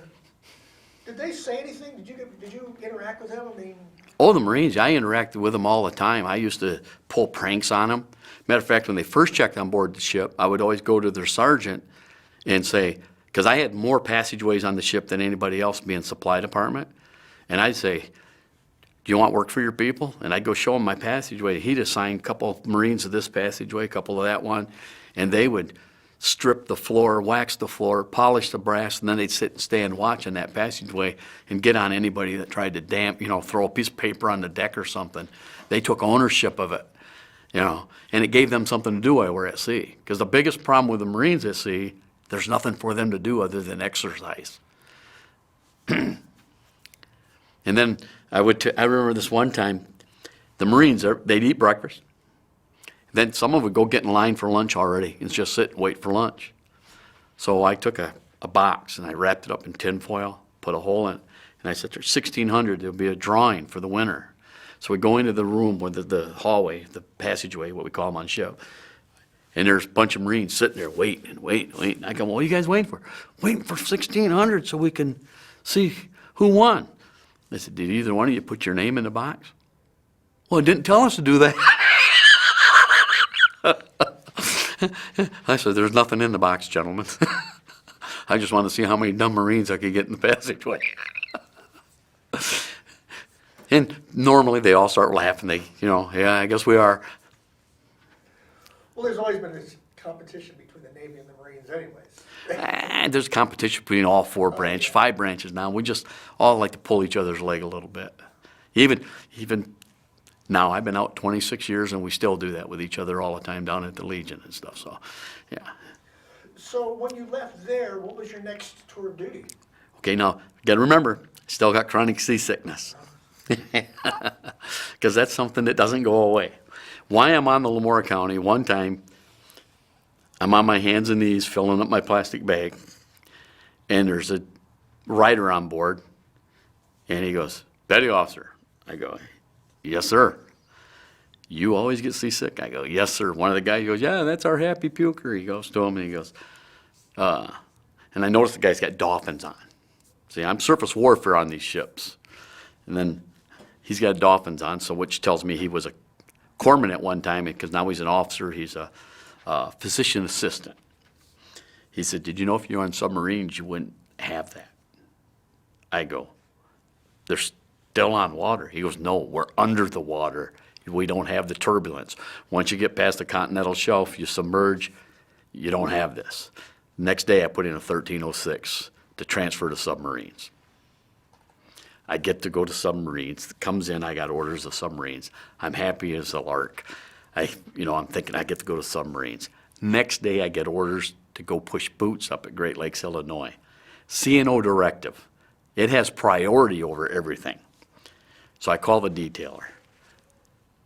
Did they say anything? Did you interact with them? I mean, Oh, the Marines, I interacted with them all the time. I used to pull pranks on them. Matter of fact, when they first checked on board the ship, I would always go to their sergeant and say, because I had more passageways on the ship than anybody else being supply department, and I'd say, do you want work for your people? And I'd go show him my passageway. He'd assign a couple of Marines to this passageway, a couple of that one, and they would strip the floor, wax the floor, polish the brass, and then they'd sit and stand watching that passageway and get on anybody that tried to throw a piece of paper on the deck or something. They took ownership of it, and it gave them something to do while we're at sea. Because the biggest problem with the Marines at sea, there's nothing for them to do other than exercise. And then I remember this one time, the Marines, they'd eat breakfast. Then some of them would go get in line for lunch already and just sit and wait for lunch. So I took a box and I wrapped it up in tin foil, put a hole in it, and I said, there's 1,600, there'll be a drawing for the winner. So we go into the room with the hallway, the passageway, what we call them on ship, and there's a bunch of Marines sitting there waiting and waiting and waiting. I go, well, what are you guys waiting for? Waiting for 1,600 so we can see who won. They said, did either one of you put your name in the box? Well, it didn't tell us to do that. I said, there's nothing in the box, gentlemen. I just wanted to see how many dumb Marines I could get in the passageway. And normally they all start laughing. Yeah, I guess we are. well, there's always been this competition between the Navy and the Marines anyways. There's competition between all 4 branches, 5 branches now. We just all like to pull each other's leg a little bit. Even now, I've been out 26 years, and we still do that with each other all the time down at the Legion and stuff. So, yeah. So when you left there, what was your next tour of duty? Okay, now, you got to remember, still got chronic seasickness. Because that's something that doesn't go away. Why I'm on the La Moure County, one time, I'm on my hands and knees filling up my plastic bag, and there's a rider on board, and he goes, petty officer. I go, yes, sir. You always get seasick? I go, yes, sir. One of the guys goes, yeah, that's our happy puker. He goes to him and he goes, and I noticed the guy's got dolphins on. See, I'm surface warfare on these ships. And then he's got dolphins on, so which tells me he was a corpsman at one time, because now he's an officer. He's a physician assistant. He said, did you know if you're on submarines, you wouldn't have that? I go, they're still on water. He goes, no, we're under the water. We don't have the turbulence. Once you get past the continental shelf, you submerge, you don't have this. Next day, I put in a 1306 to transfer to submarines. I get to go to submarines. Comes in, I got orders of submarines. I'm happy as a lark. I'm thinking I get to go to submarines. Next day, I get orders to go push boots up at Great Lakes, Illinois. CNO directive. It has priority over everything. So I call the detailer.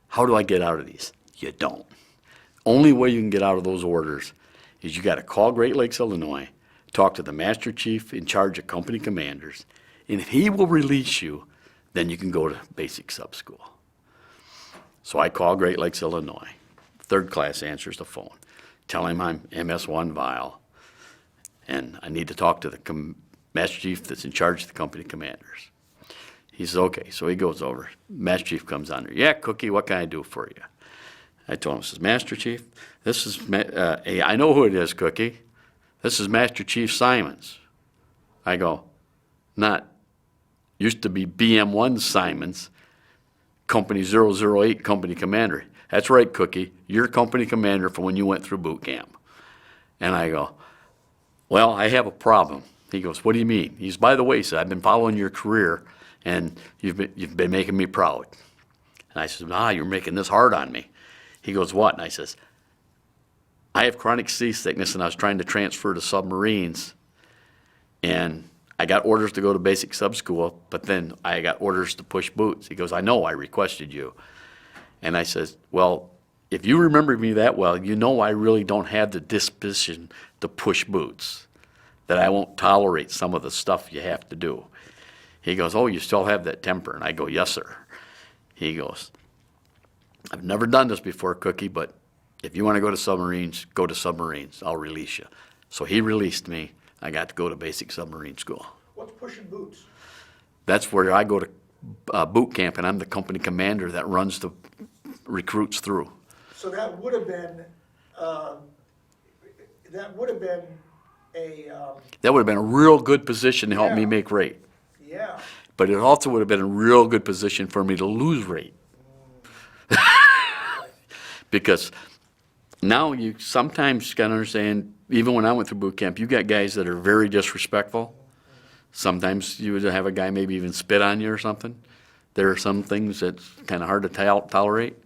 How do I get out of these? You don't. Only way you can get out of those orders is you got to call Great Lakes, Illinois, talk to the master chief in charge of company commanders, and if he will release you, then you can go to basic sub school. So I call Great Lakes, Illinois. Third class answers the phone. Tell him I'm MS1 Veihl, and I need to talk to the master chief that's in charge of the company commanders. He says, okay. So he goes over. Master chief comes on there. Yeah, Cookie, what can I do for you? I told him, says, Master Chief, this is, hey, I know who it is, Cookie. This is Master Chief Simons. I go, not, used to be BM1 Simons, Company 008, Company Commander. That's right, Cookie, you're Company Commander from when you went through boot camp. And I go, well, I have a problem. He goes, what do you mean? He's, by the way, he said, I've been following your career, and you've been making me proud. And I said, you're making this hard on me. He goes, what? And I says, I have chronic seasickness, and I was trying to transfer to submarines, and I got orders to go to basic sub school, but then I got orders to push boots. He goes, I know, I requested you. And I says, well, if you remember me that well, you know I really don't have the disposition to push boots, that I won't tolerate some of the stuff you have to do. He goes, oh, you still have that temper? And I go, yes, sir. He goes, I've never done this before, Cookie, but if you want to go to submarines, go to submarines. I'll release you. So he released me. I got to go to basic submarine school. What's pushing boots? That's where I go to boot camp, and I'm the company commander that runs the recruits through. So that would have been, that would have been a real good position to help me make rate. Yeah. But it also would have been a real good position for me to lose rate. Because now you sometimes got to understand, even when I went through boot camp, you got guys that are very disrespectful. Sometimes you would have a guy maybe even spit on you or something. There are some things that's kind of hard to tolerate.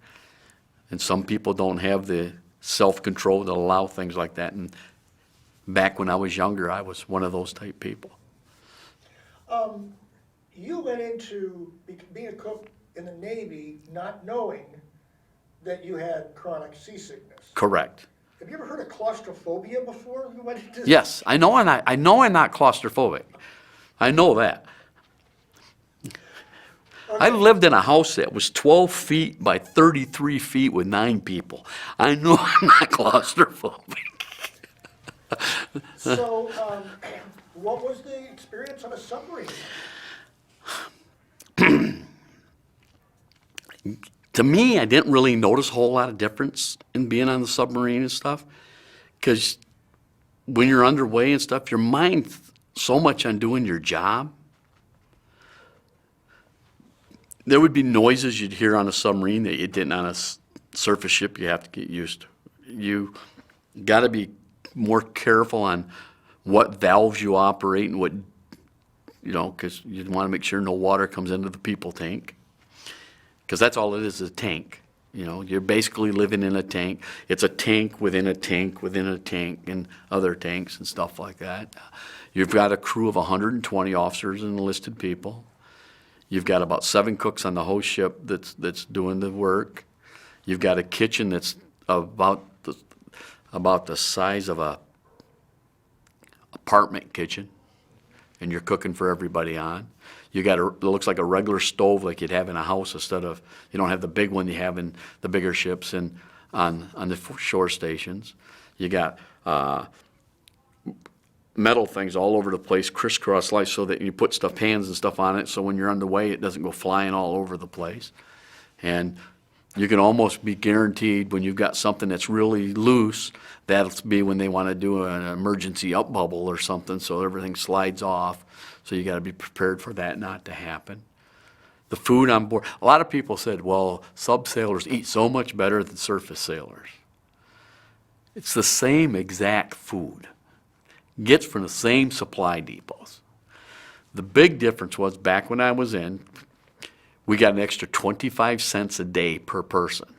And some people don't have the self-control to allow things like that. And back when I was younger, I was one of those type people. You went into being a cook in the Navy not knowing that you had chronic seasickness. Correct. Have you ever heard of claustrophobia before you went into this? Yes, I know I'm not claustrophobic. I know that. Okay. I lived in a house that was 12 feet by 33 feet with 9 people. I know I'm not claustrophobic. So, what was the experience on a submarine? To me, I didn't really notice a whole lot of difference in being on the submarine and stuff, because when you're underway and stuff, your mind's so much on doing your job. There would be noises you'd hear on a submarine that you didn't on a surface ship. You have to get used to. You got to be more careful on what valves you operate and what, because you want to make sure no water comes into the people tank. Because that's all it is a tank. You're basically living in a tank. It's a tank within a tank within a tank and other tanks and stuff like that. You've got a crew of 120 officers and enlisted people. You've got about 7 cooks on the whole ship that's doing the work. You've got a kitchen that's about the size of a apartment kitchen, and you're cooking for everybody on. You got it looks like a regular stove like you'd have in a house instead of, you don't have the big one you have in the bigger ships and on the shore stations. You got metal things all over the place, crisscross lights, so that you put pans and stuff on it, so when you're underway it doesn't go flying all over the place. And you can almost be guaranteed when you've got something that's really loose, that'll be when they want to do an emergency up bubble or something, so everything slides off. So you got to be prepared for that not to happen. The food on board, a lot of people said, well, sub sailors eat so much better than surface sailors. It's the same exact food. Gets from the same supply depots. The big difference was back when I was in, we got an extra 25 cents a day per person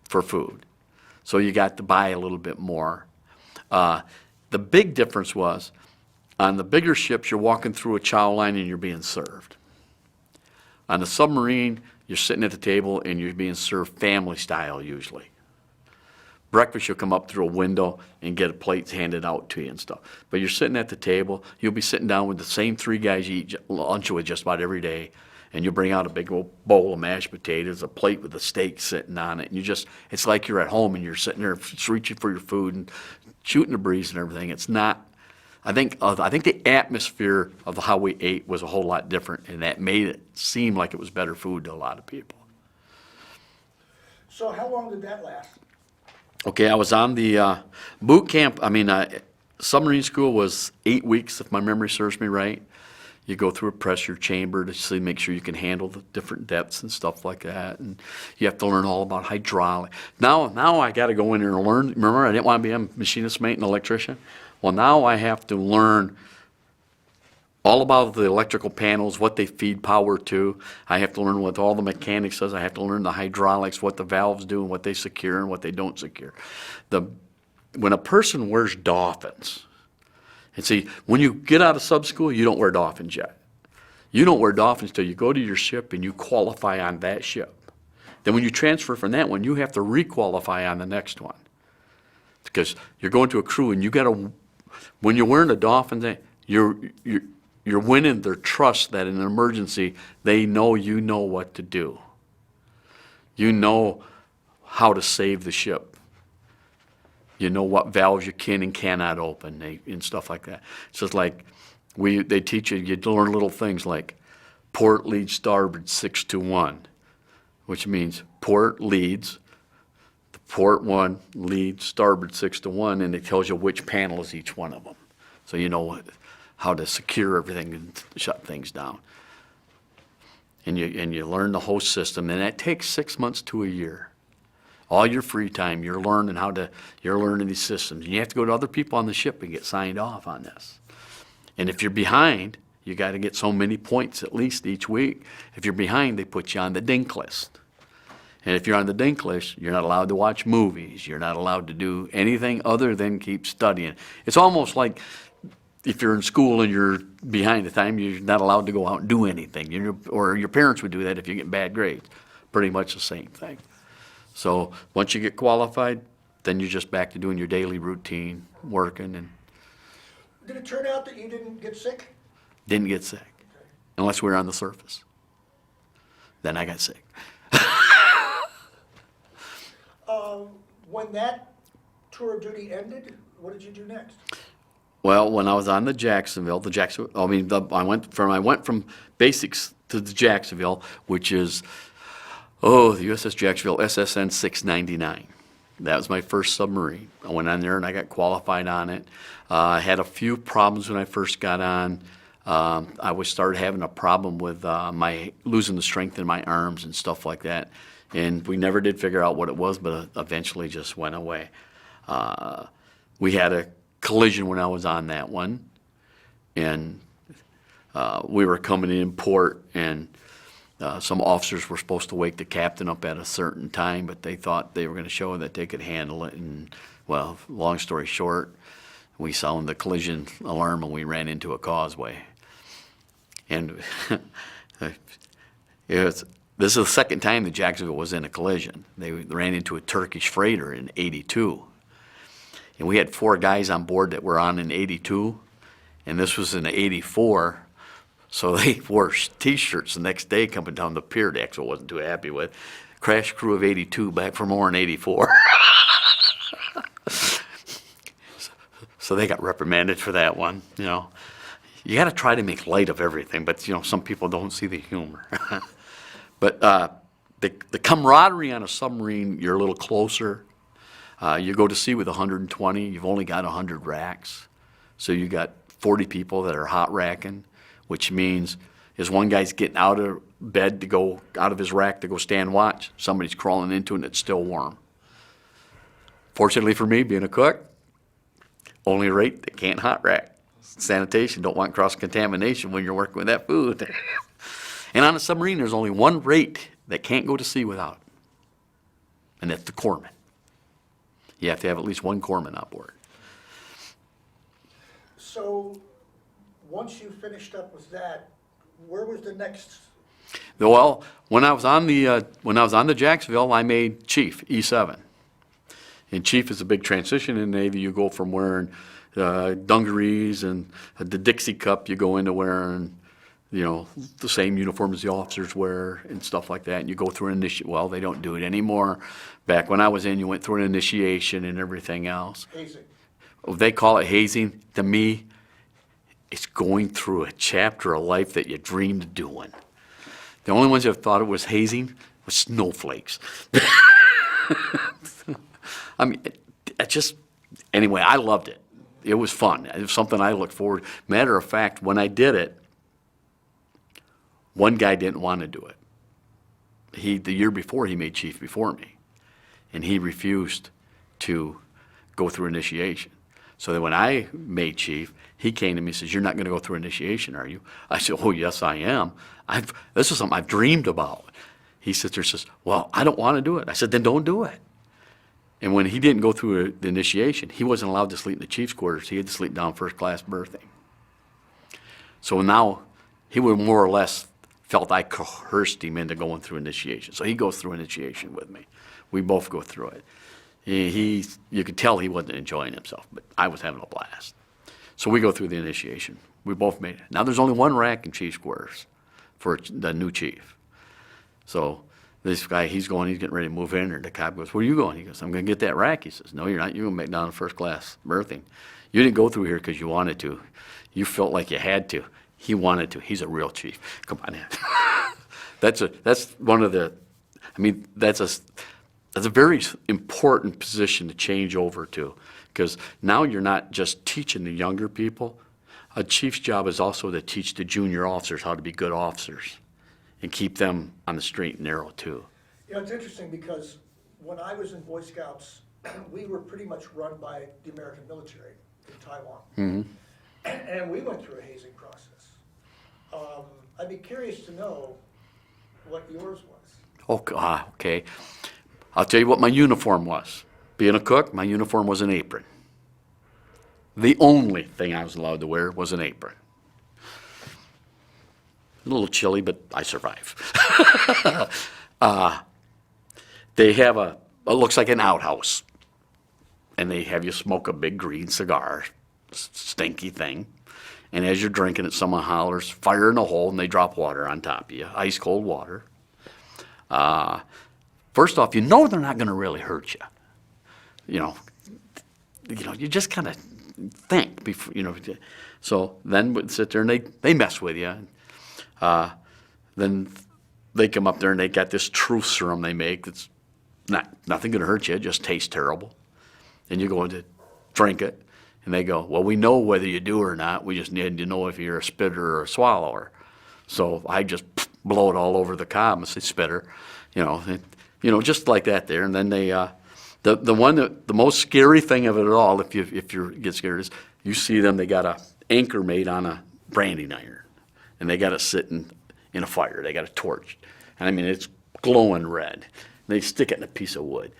for food. So you got to buy a little bit more. The big difference was on the bigger ships, you're walking through a chow line and you're being served. On the submarine, you're sitting at the table and you're being served family style usually. Breakfast, you'll come up through a window and get a plate handed out to you and stuff. But you're sitting at the table, you'll be sitting down with the same three guys you eat lunch with just about every day, and you'll bring out a big old bowl of mashed potatoes, a plate with a steak sitting on it, and you just, it's like you're at home and you're sitting there reaching for your food and shooting the breeze and everything. It's not, I think the atmosphere of how we ate was a whole lot different, and that made it seem like it was better food to a lot of people. So how long did that last? Okay, I was on the boot camp. Submarine school was 8 weeks, if my memory serves me right. You go through a pressure chamber to see, make sure you can handle the different depths and stuff like that. And you have to learn all about hydraulic. Now I got to go in there and learn. Remember, I didn't want to be a machinist, mate, and electrician. Well, now I have to learn all about the electrical panels, what they feed power to. I have to learn what all the mechanics does. I have to learn the hydraulics, what the valves do, and what they secure and what they don't secure. When a person wears dolphins, and see, when you get out of sub school, you don't wear dolphins yet. You don't wear dolphins till you go to your ship and you qualify on that ship. Then when you transfer from that one, you have to re-qualify on the next one. Because you're going to a crew and you got to, when you're wearing a dolphin, you're winning their trust that in an emergency, they know you know what to do. You know how to save the ship. You know what valves you can and cannot open and stuff like that. It's just like they teach you learn little things like port, lead, starboard, 6 to 1, which means port leads, the port 1, lead, starboard, 6 to 1, and it tells you which panel is each one of them. So you know how to secure everything and shut things down. And you learn the whole system, and that takes 6 months to a year. All your free time, you're learning these systems. And you have to go to other people on the ship and get signed off on this. And if you're behind, you got to get so many points at least each week. If you're behind, they put you on the dink list. And if you're on the dink list, you're not allowed to watch movies. You're not allowed to do anything other than keep studying. It's almost like if you're in school and you're behind the time, you're not allowed to go out and do anything. Or your parents would do that if you get bad grades. Pretty much the same thing. So once you get qualified, then you're just back to doing your daily routine, working. And Did it turn out that you didn't get sick? didn't get sick, unless we were on the surface. Then I got sick. When that tour of duty ended, what did you do next? Well, when I was on the Jacksonville, I went from basics to the Jacksonville, which is the U.S.S Jacksonville SSN 699. That was my first submarine. I went on there and I got qualified on it. I had a few problems when I first got on. I started having a problem with losing the strength in my arms and stuff like that. And we never did figure out what it was, but eventually just went away. We had a collision when I was on that one. And we were coming in port, and some officers were supposed to wake the captain up at a certain time, but they thought they were going to show that they could handle it. And, well, long story short, we sounded the collision alarm and we ran into a causeway. And this is the second time that Jacksonville was in a collision. They ran into a Turkish freighter in '82. And we had 4 guys on board that were on in '82, and this was in '84. So they wore T-shirts the next day coming down the pier. The Axel wasn't too happy with. Crash crew of '82 back for more in '84. So they got reprimanded for that one. You know, you got to try to make light of everything, but some people don't see the humor. But the camaraderie on a submarine, you're a little closer. You go to sea with 120. You've only got 100 racks, so you got 40 people that are hot racking. Which means as one guy's getting out of bed to go out of his rack to go stand watch, somebody's crawling into it and it's still warm. Fortunately for me, being a cook, only rate that can't hot rack. Sanitation don't want cross-contamination when you're working with that food. And on a submarine, there's only one rate that can't go to sea without, and that's the corpsman. You have to have at least one corpsman on board. So, once you finished up with that, where was the next? Well, when I was on the Jacksonville, I made chief, E7. And chief is a big transition in the Navy. You go from wearing dungarees and the Dixie cup, you go into wearing, the same uniform as the officers wear and stuff like that. And you go through an initiation. Well, they don't do it anymore. Back when I was in, you went through an initiation and everything else. Hazing. They call it hazing. To me, it's going through a chapter of life that you dreamed of doing. The only ones that thought it was hazing was snowflakes. I mean, anyway, I loved it. It was fun. It was something I looked forward. Matter of fact, when I did it, one guy didn't want to do it. The year before, he made chief before me, and he refused to go through initiation. So then when I made chief, he came to me and says, "You're not going to go through initiation, are you?" I said, "Oh, yes, I am. This is something I've dreamed about." He sits there and says, "Well, I don't want to do it." I said, "Then don't do it." And when he didn't go through the initiation, he wasn't allowed to sleep in the chief's quarters. He had to sleep down first class berthing. So now he would more or less felt I coerced him into going through initiation. So he goes through initiation with me. We both go through it. You could tell he wasn't enjoying himself, but I was having a blast. So we go through the initiation. We both made it. Now there's only one rack in chief's quarters for the new chief. So this guy, he's getting ready to move in, and the cop goes, "Where are you going?" He goes, "I'm going to get that rack." He says, "No, you're not. You're going to make down first class berthing. You didn't go through here because you wanted to. You felt like you had to. He wanted to. He's a real chief. Come on in." That's one of the, I mean, that's a very important position to change over to, because now you're not just teaching the younger people. A chief's job is also to teach the junior officers how to be good officers and keep them on the straight and narrow too. It's interesting because when I was in Boy Scouts, we were pretty much run by the American military in Taiwan. Mm-hmm. And we went through a hazing process. I'd be curious to know what yours was. Okay. I'll tell you what my uniform was. Being a cook, my uniform was an apron. The only thing I was allowed to wear was an apron. A little chilly, but I survive. They have it looks like an outhouse. And they have you smoke a big green cigar, stinky thing. And as you're drinking it, someone hollers, "Fire in a hole," and they drop water on top of you, ice cold water. First off, they're not going to really hurt you. You just kind of think before, So then we'd sit there and they mess with you. Then they come up there and they got this truth serum they make that's nothing going to hurt you. It just tastes terrible. And you go in to drink it, and they go, "Well, we know whether you do or not. We just need to know if you're a spitter or a swallower." So I just blow it all over the cob and say, "Spitter," just like that there. And then they, the most scary thing of it all, if you get scared, is you see them. They got a anchor made on a branding iron, and they got it sitting in a fire. They got a torch, and I mean it's glowing red. They stick it in a piece of wood.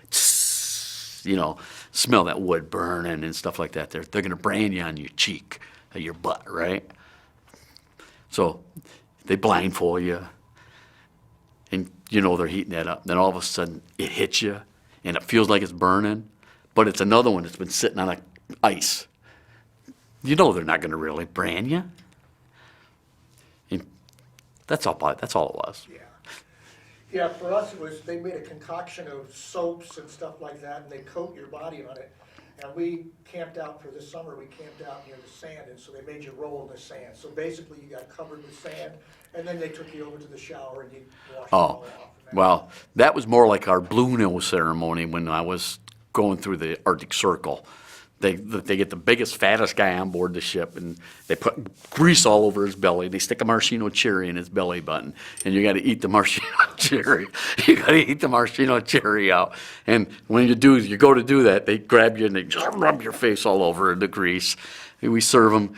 Smell that wood burning and stuff like that. They're going to brand you on your cheek, your butt, right? So they blindfold you, and they're heating that up. Then all of a sudden it hits you, and it feels like it's burning, but it's another one that's been sitting on ice. They're not going to really brand you. And that's all it was. Yeah, for us they made a concoction of soaps and stuff like that, and they coat your body on it. And we camped out for this summer, we camped out near the sand, and so they made you roll in the sand. So basically you got covered with sand, and then they took you over to the shower and you washed it all off. Well, that was more like our Blue Nose ceremony when I was going through the Arctic Circle. They get the biggest, fattest guy on board the ship, and they put grease all over his belly. They stick a maraschino cherry in his belly button, and you got to eat the maraschino cherry. You got to eat the maraschino cherry out. And when you go to do that, they grab you and they just rub your face all over in the grease. And we serve them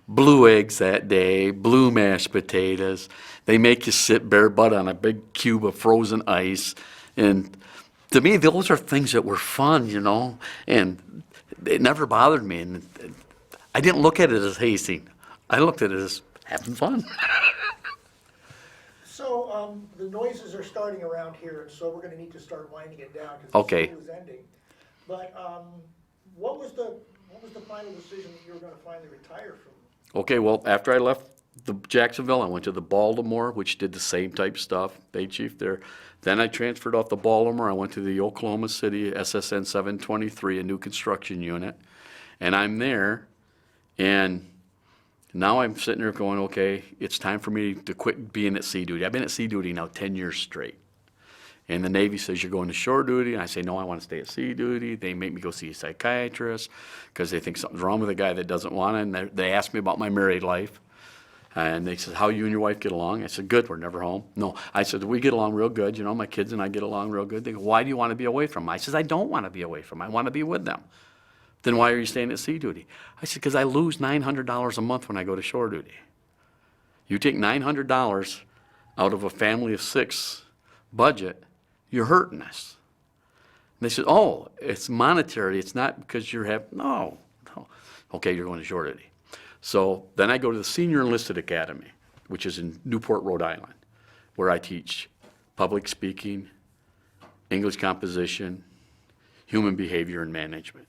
blue eggs that day, blue mashed potatoes. They make you sit bare butt on a big cube of frozen ice. And to me, those are things that were fun, you know, and it never bothered me. And I didn't look at it as hazing. I looked at it as having fun. So, the noises are starting around here, and so we're gonna need to start winding it down, because Okay. the school is ending. But, what was the final decision that you were gonna finally retire from? Okay, well, after I left the Jacksonville, I went to the Baltimore, which did the same type stuff, Bay Chief there. Then I transferred off the Baltimore. I went to the Oklahoma City SSN 723, a new construction unit. And I'm there, and now I'm sitting there going, okay, it's time for me to quit being at sea duty. I've been at sea duty now 10 years straight. And the Navy says, you're going to shore duty. And I say, no, I want to stay at sea duty. They make me go see a psychiatrist because they think something's wrong with a guy that doesn't want it. And they ask me about my married life. And they said, how you and your wife get along? I said, good, we're never home. No, I said, we get along real good. You know, my kids and I get along real good. They go, why do you want to be away from them? I said, I don't want to be away from them. I want to be with them. Then why are you staying at sea duty? I said, because I lose $900 a month when I go to shore duty. You take $900 out of a family of 6 budget, you're hurting us. And they said, oh, it's monetary. It's not because you're having, no. Okay, you're going to shore duty. So then I go to the Senior Enlisted Academy, which is in Newport, Rhode Island, where I teach public speaking, English composition, human behavior, and management.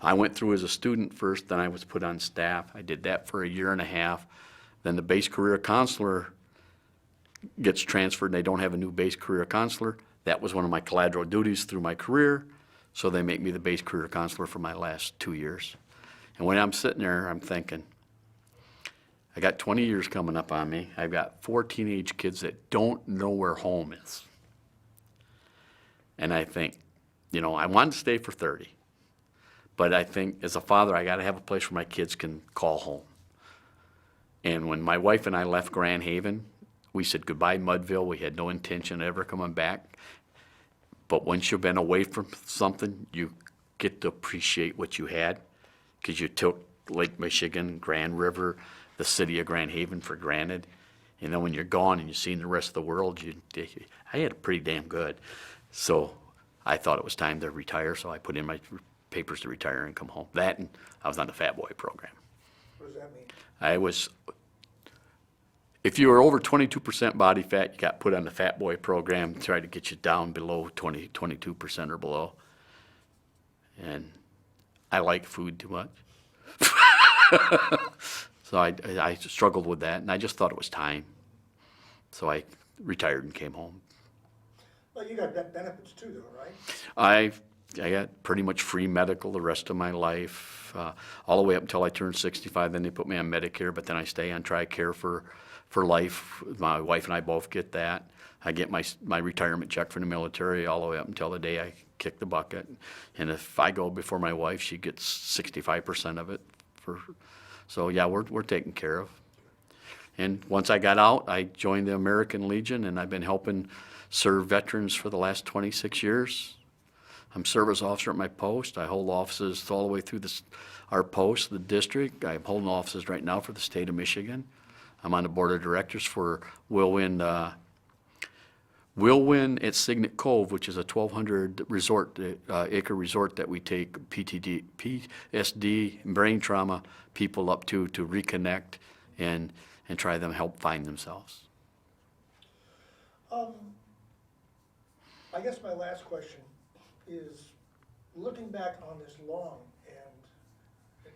I went through as a student first, then I was put on staff. I did that for a year and a half. Then the base career counselor gets transferred, and they don't have a new base career counselor. That was one of my collateral duties through my career, so they make me the base career counselor for my last 2 years. And when I'm sitting there, I'm thinking, I got 20 years coming up on me. I've got 4 teenage kids that don't know where home is. And I think, you know, I wanted to stay for 30. But I think as a father, I got to have a place where my kids can call home. And when my wife and I left Grand Haven, we said goodbye Mudville. We had no intention of ever coming back. But once you've been away from something, you get to appreciate what you had, because you took Lake Michigan, Grand River, the city of Grand Haven for granted. And then when you're gone and you've seen the rest of the world, I had it pretty damn good. So I thought it was time to retire, so I put in my papers to retire and come home. That, and I was on the Fat Boy program. What does that mean? I was, if you were over 22% body fat, you got put on the Fat Boy program, try to get you down below 22% or below. And I like food too much. So I struggled with that, and I just thought it was time. So I retired and came home. Well, you got benefits too, though, right? I got pretty much free medical the rest of my life, all the way up until I turned 65. Then they put me on Medicare, but then I stay on TRICARE for life. My wife and I both get that. I get my retirement check from the military all the way up until the day I kick the bucket. And if I go before my wife, she gets 65% of it. So yeah, we're taken care of. And once I got out, I joined the American Legion, and I've been helping serve veterans for the last 26 years. I'm service officer at my post. I hold offices all the way through our post, the district. I'm holding offices right now for the state of Michigan. I'm on the board of directors for Whirlwind at Signet Cove, which is a 1,200 acre resort that we take PTSD, brain trauma people up to reconnect and try them help find themselves. I guess my last question is, looking back on this long and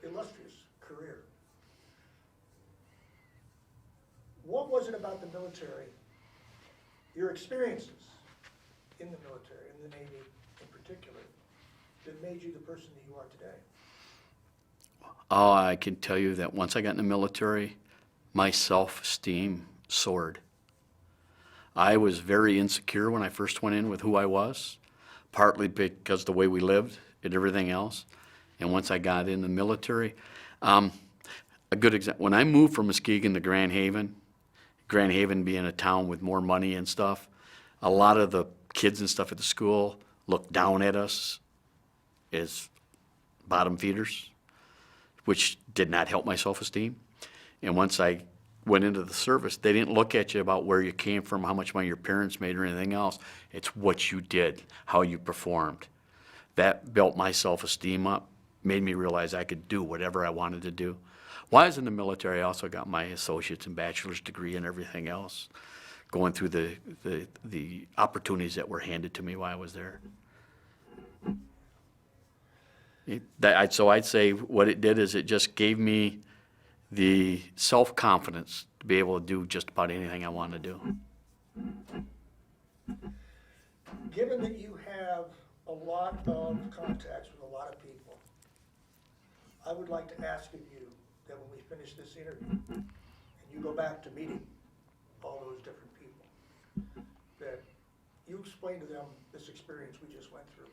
illustrious career, what was it about the military, your experiences in the military, in the Navy in particular, that made you the person that you are today? Oh, I can tell you that once I got in the military, my self-esteem soared. I was very insecure when I first went in with who I was, partly because of the way we lived and everything else. And once I got in the military, a good example, when I moved from Muskegon to Grand Haven being a town with more money and stuff, a lot of the kids and stuff at the school looked down at us as bottom feeders. which did not help my self-esteem. And once I went into the service, they didn't look at you about where you came from, how much money your parents made, or anything else. It's what you did, how you performed. That built my self-esteem up, made me realize I could do whatever I wanted to do. While I was in the military, I also got my associate's and bachelor's degree and everything else, going through the opportunities that were handed to me while I was there. So I'd say what it did is it just gave me the self-confidence to be able to do just about anything I want to do. Given that you have a lot of contacts with a lot of people, I would like to ask of you that when we finish this interview, and you go back to meeting all those different people, that you explain to them this experience we just went through.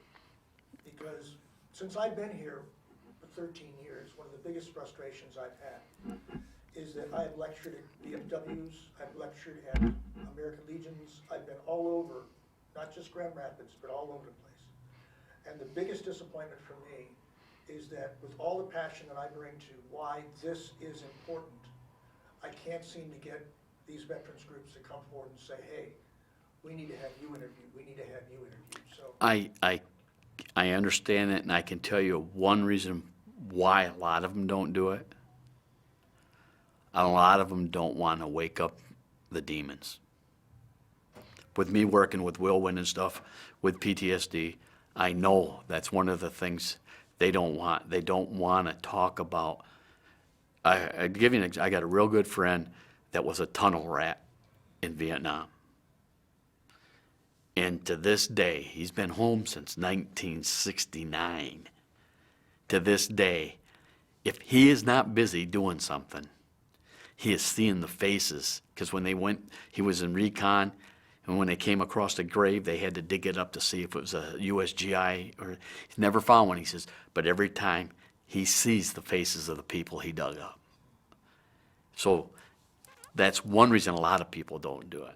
Because since I've been here for 13 years, one of the biggest frustrations I've had is that I have lectured at VFWs, I've lectured at American Legions, I've been all over, not just Grand Rapids, but all over the place. And the biggest disappointment for me is that with all the passion that I bring to why this is important, I can't seem to get these veterans groups to come forward and say, hey, we need to have you interviewed, we need to have you interviewed. So I understand it, and I can tell you one reason why a lot of them don't do it. A lot of them don't want to wake up the demons. With me working with whirlwind and stuff, with PTSD, I know that's one of the things they don't want. They don't want to talk about. I give you an example. I got a real good friend that was a tunnel rat in Vietnam. And to this day, he's been home since 1969. To this day, if he is not busy doing something, he is seeing the faces. Because when they went, he was in recon, and when they came across the grave, they had to dig it up to see if it was a U.S. GI, or he never found one, he says, but every time he sees the faces of the people he dug up. So that's one reason a lot of people don't do it.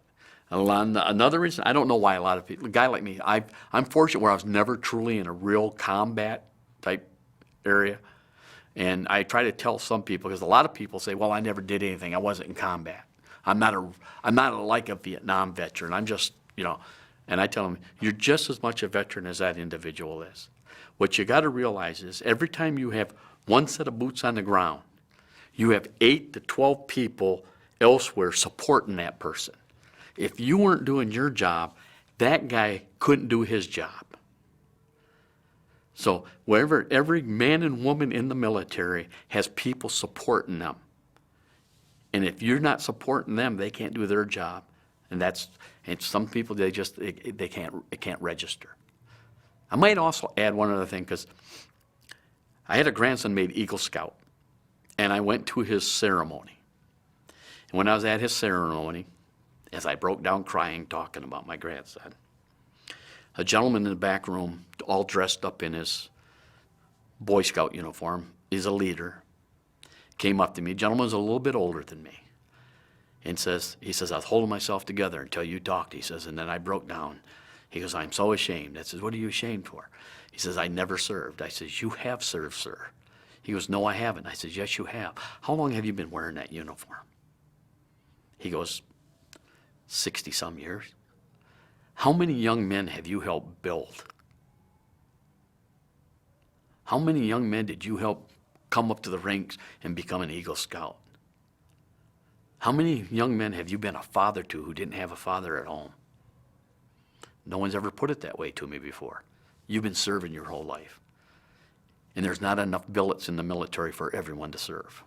Another reason, I don't know why a lot of people, a guy like me, I'm fortunate where I was never truly in a real combat type area. And I try to tell some people, because a lot of people say, well, I never did anything, I wasn't in combat. I'm not like a Vietnam veteran, I'm just, and I tell them, you're just as much a veteran as that individual is. What you got to realize is every time you have one set of boots on the ground, you have 8 to 12 people elsewhere supporting that person. If you weren't doing your job, that guy couldn't do his job. So every man and woman in the military has people supporting them. And if you're not supporting them, they can't do their job. And some people, they can't register. I might also add one other thing, because I had a grandson made Eagle Scout, and I went to his ceremony. And when I was at his ceremony, as I broke down crying, talking about my grandson, a gentleman in the back room, all dressed up in his Boy Scout uniform, is a leader, came up to me. The gentleman was a little bit older than me, and he says, I was holding myself together until you talked, he says, and then I broke down. He goes, I'm so ashamed. I says, what are you ashamed for? He says, I never served. I says, you have served, sir. He goes, no, I haven't. I says, yes, you have. How long have you been wearing that uniform? He goes, 60-some years. How many young men have you helped build? How many young men did you help come up to the ranks and become an Eagle Scout? How many young men have you been a father to who didn't have a father at home? No one's ever put it that way to me before. You've been serving your whole life. And there's not enough billets in the military for everyone to serve.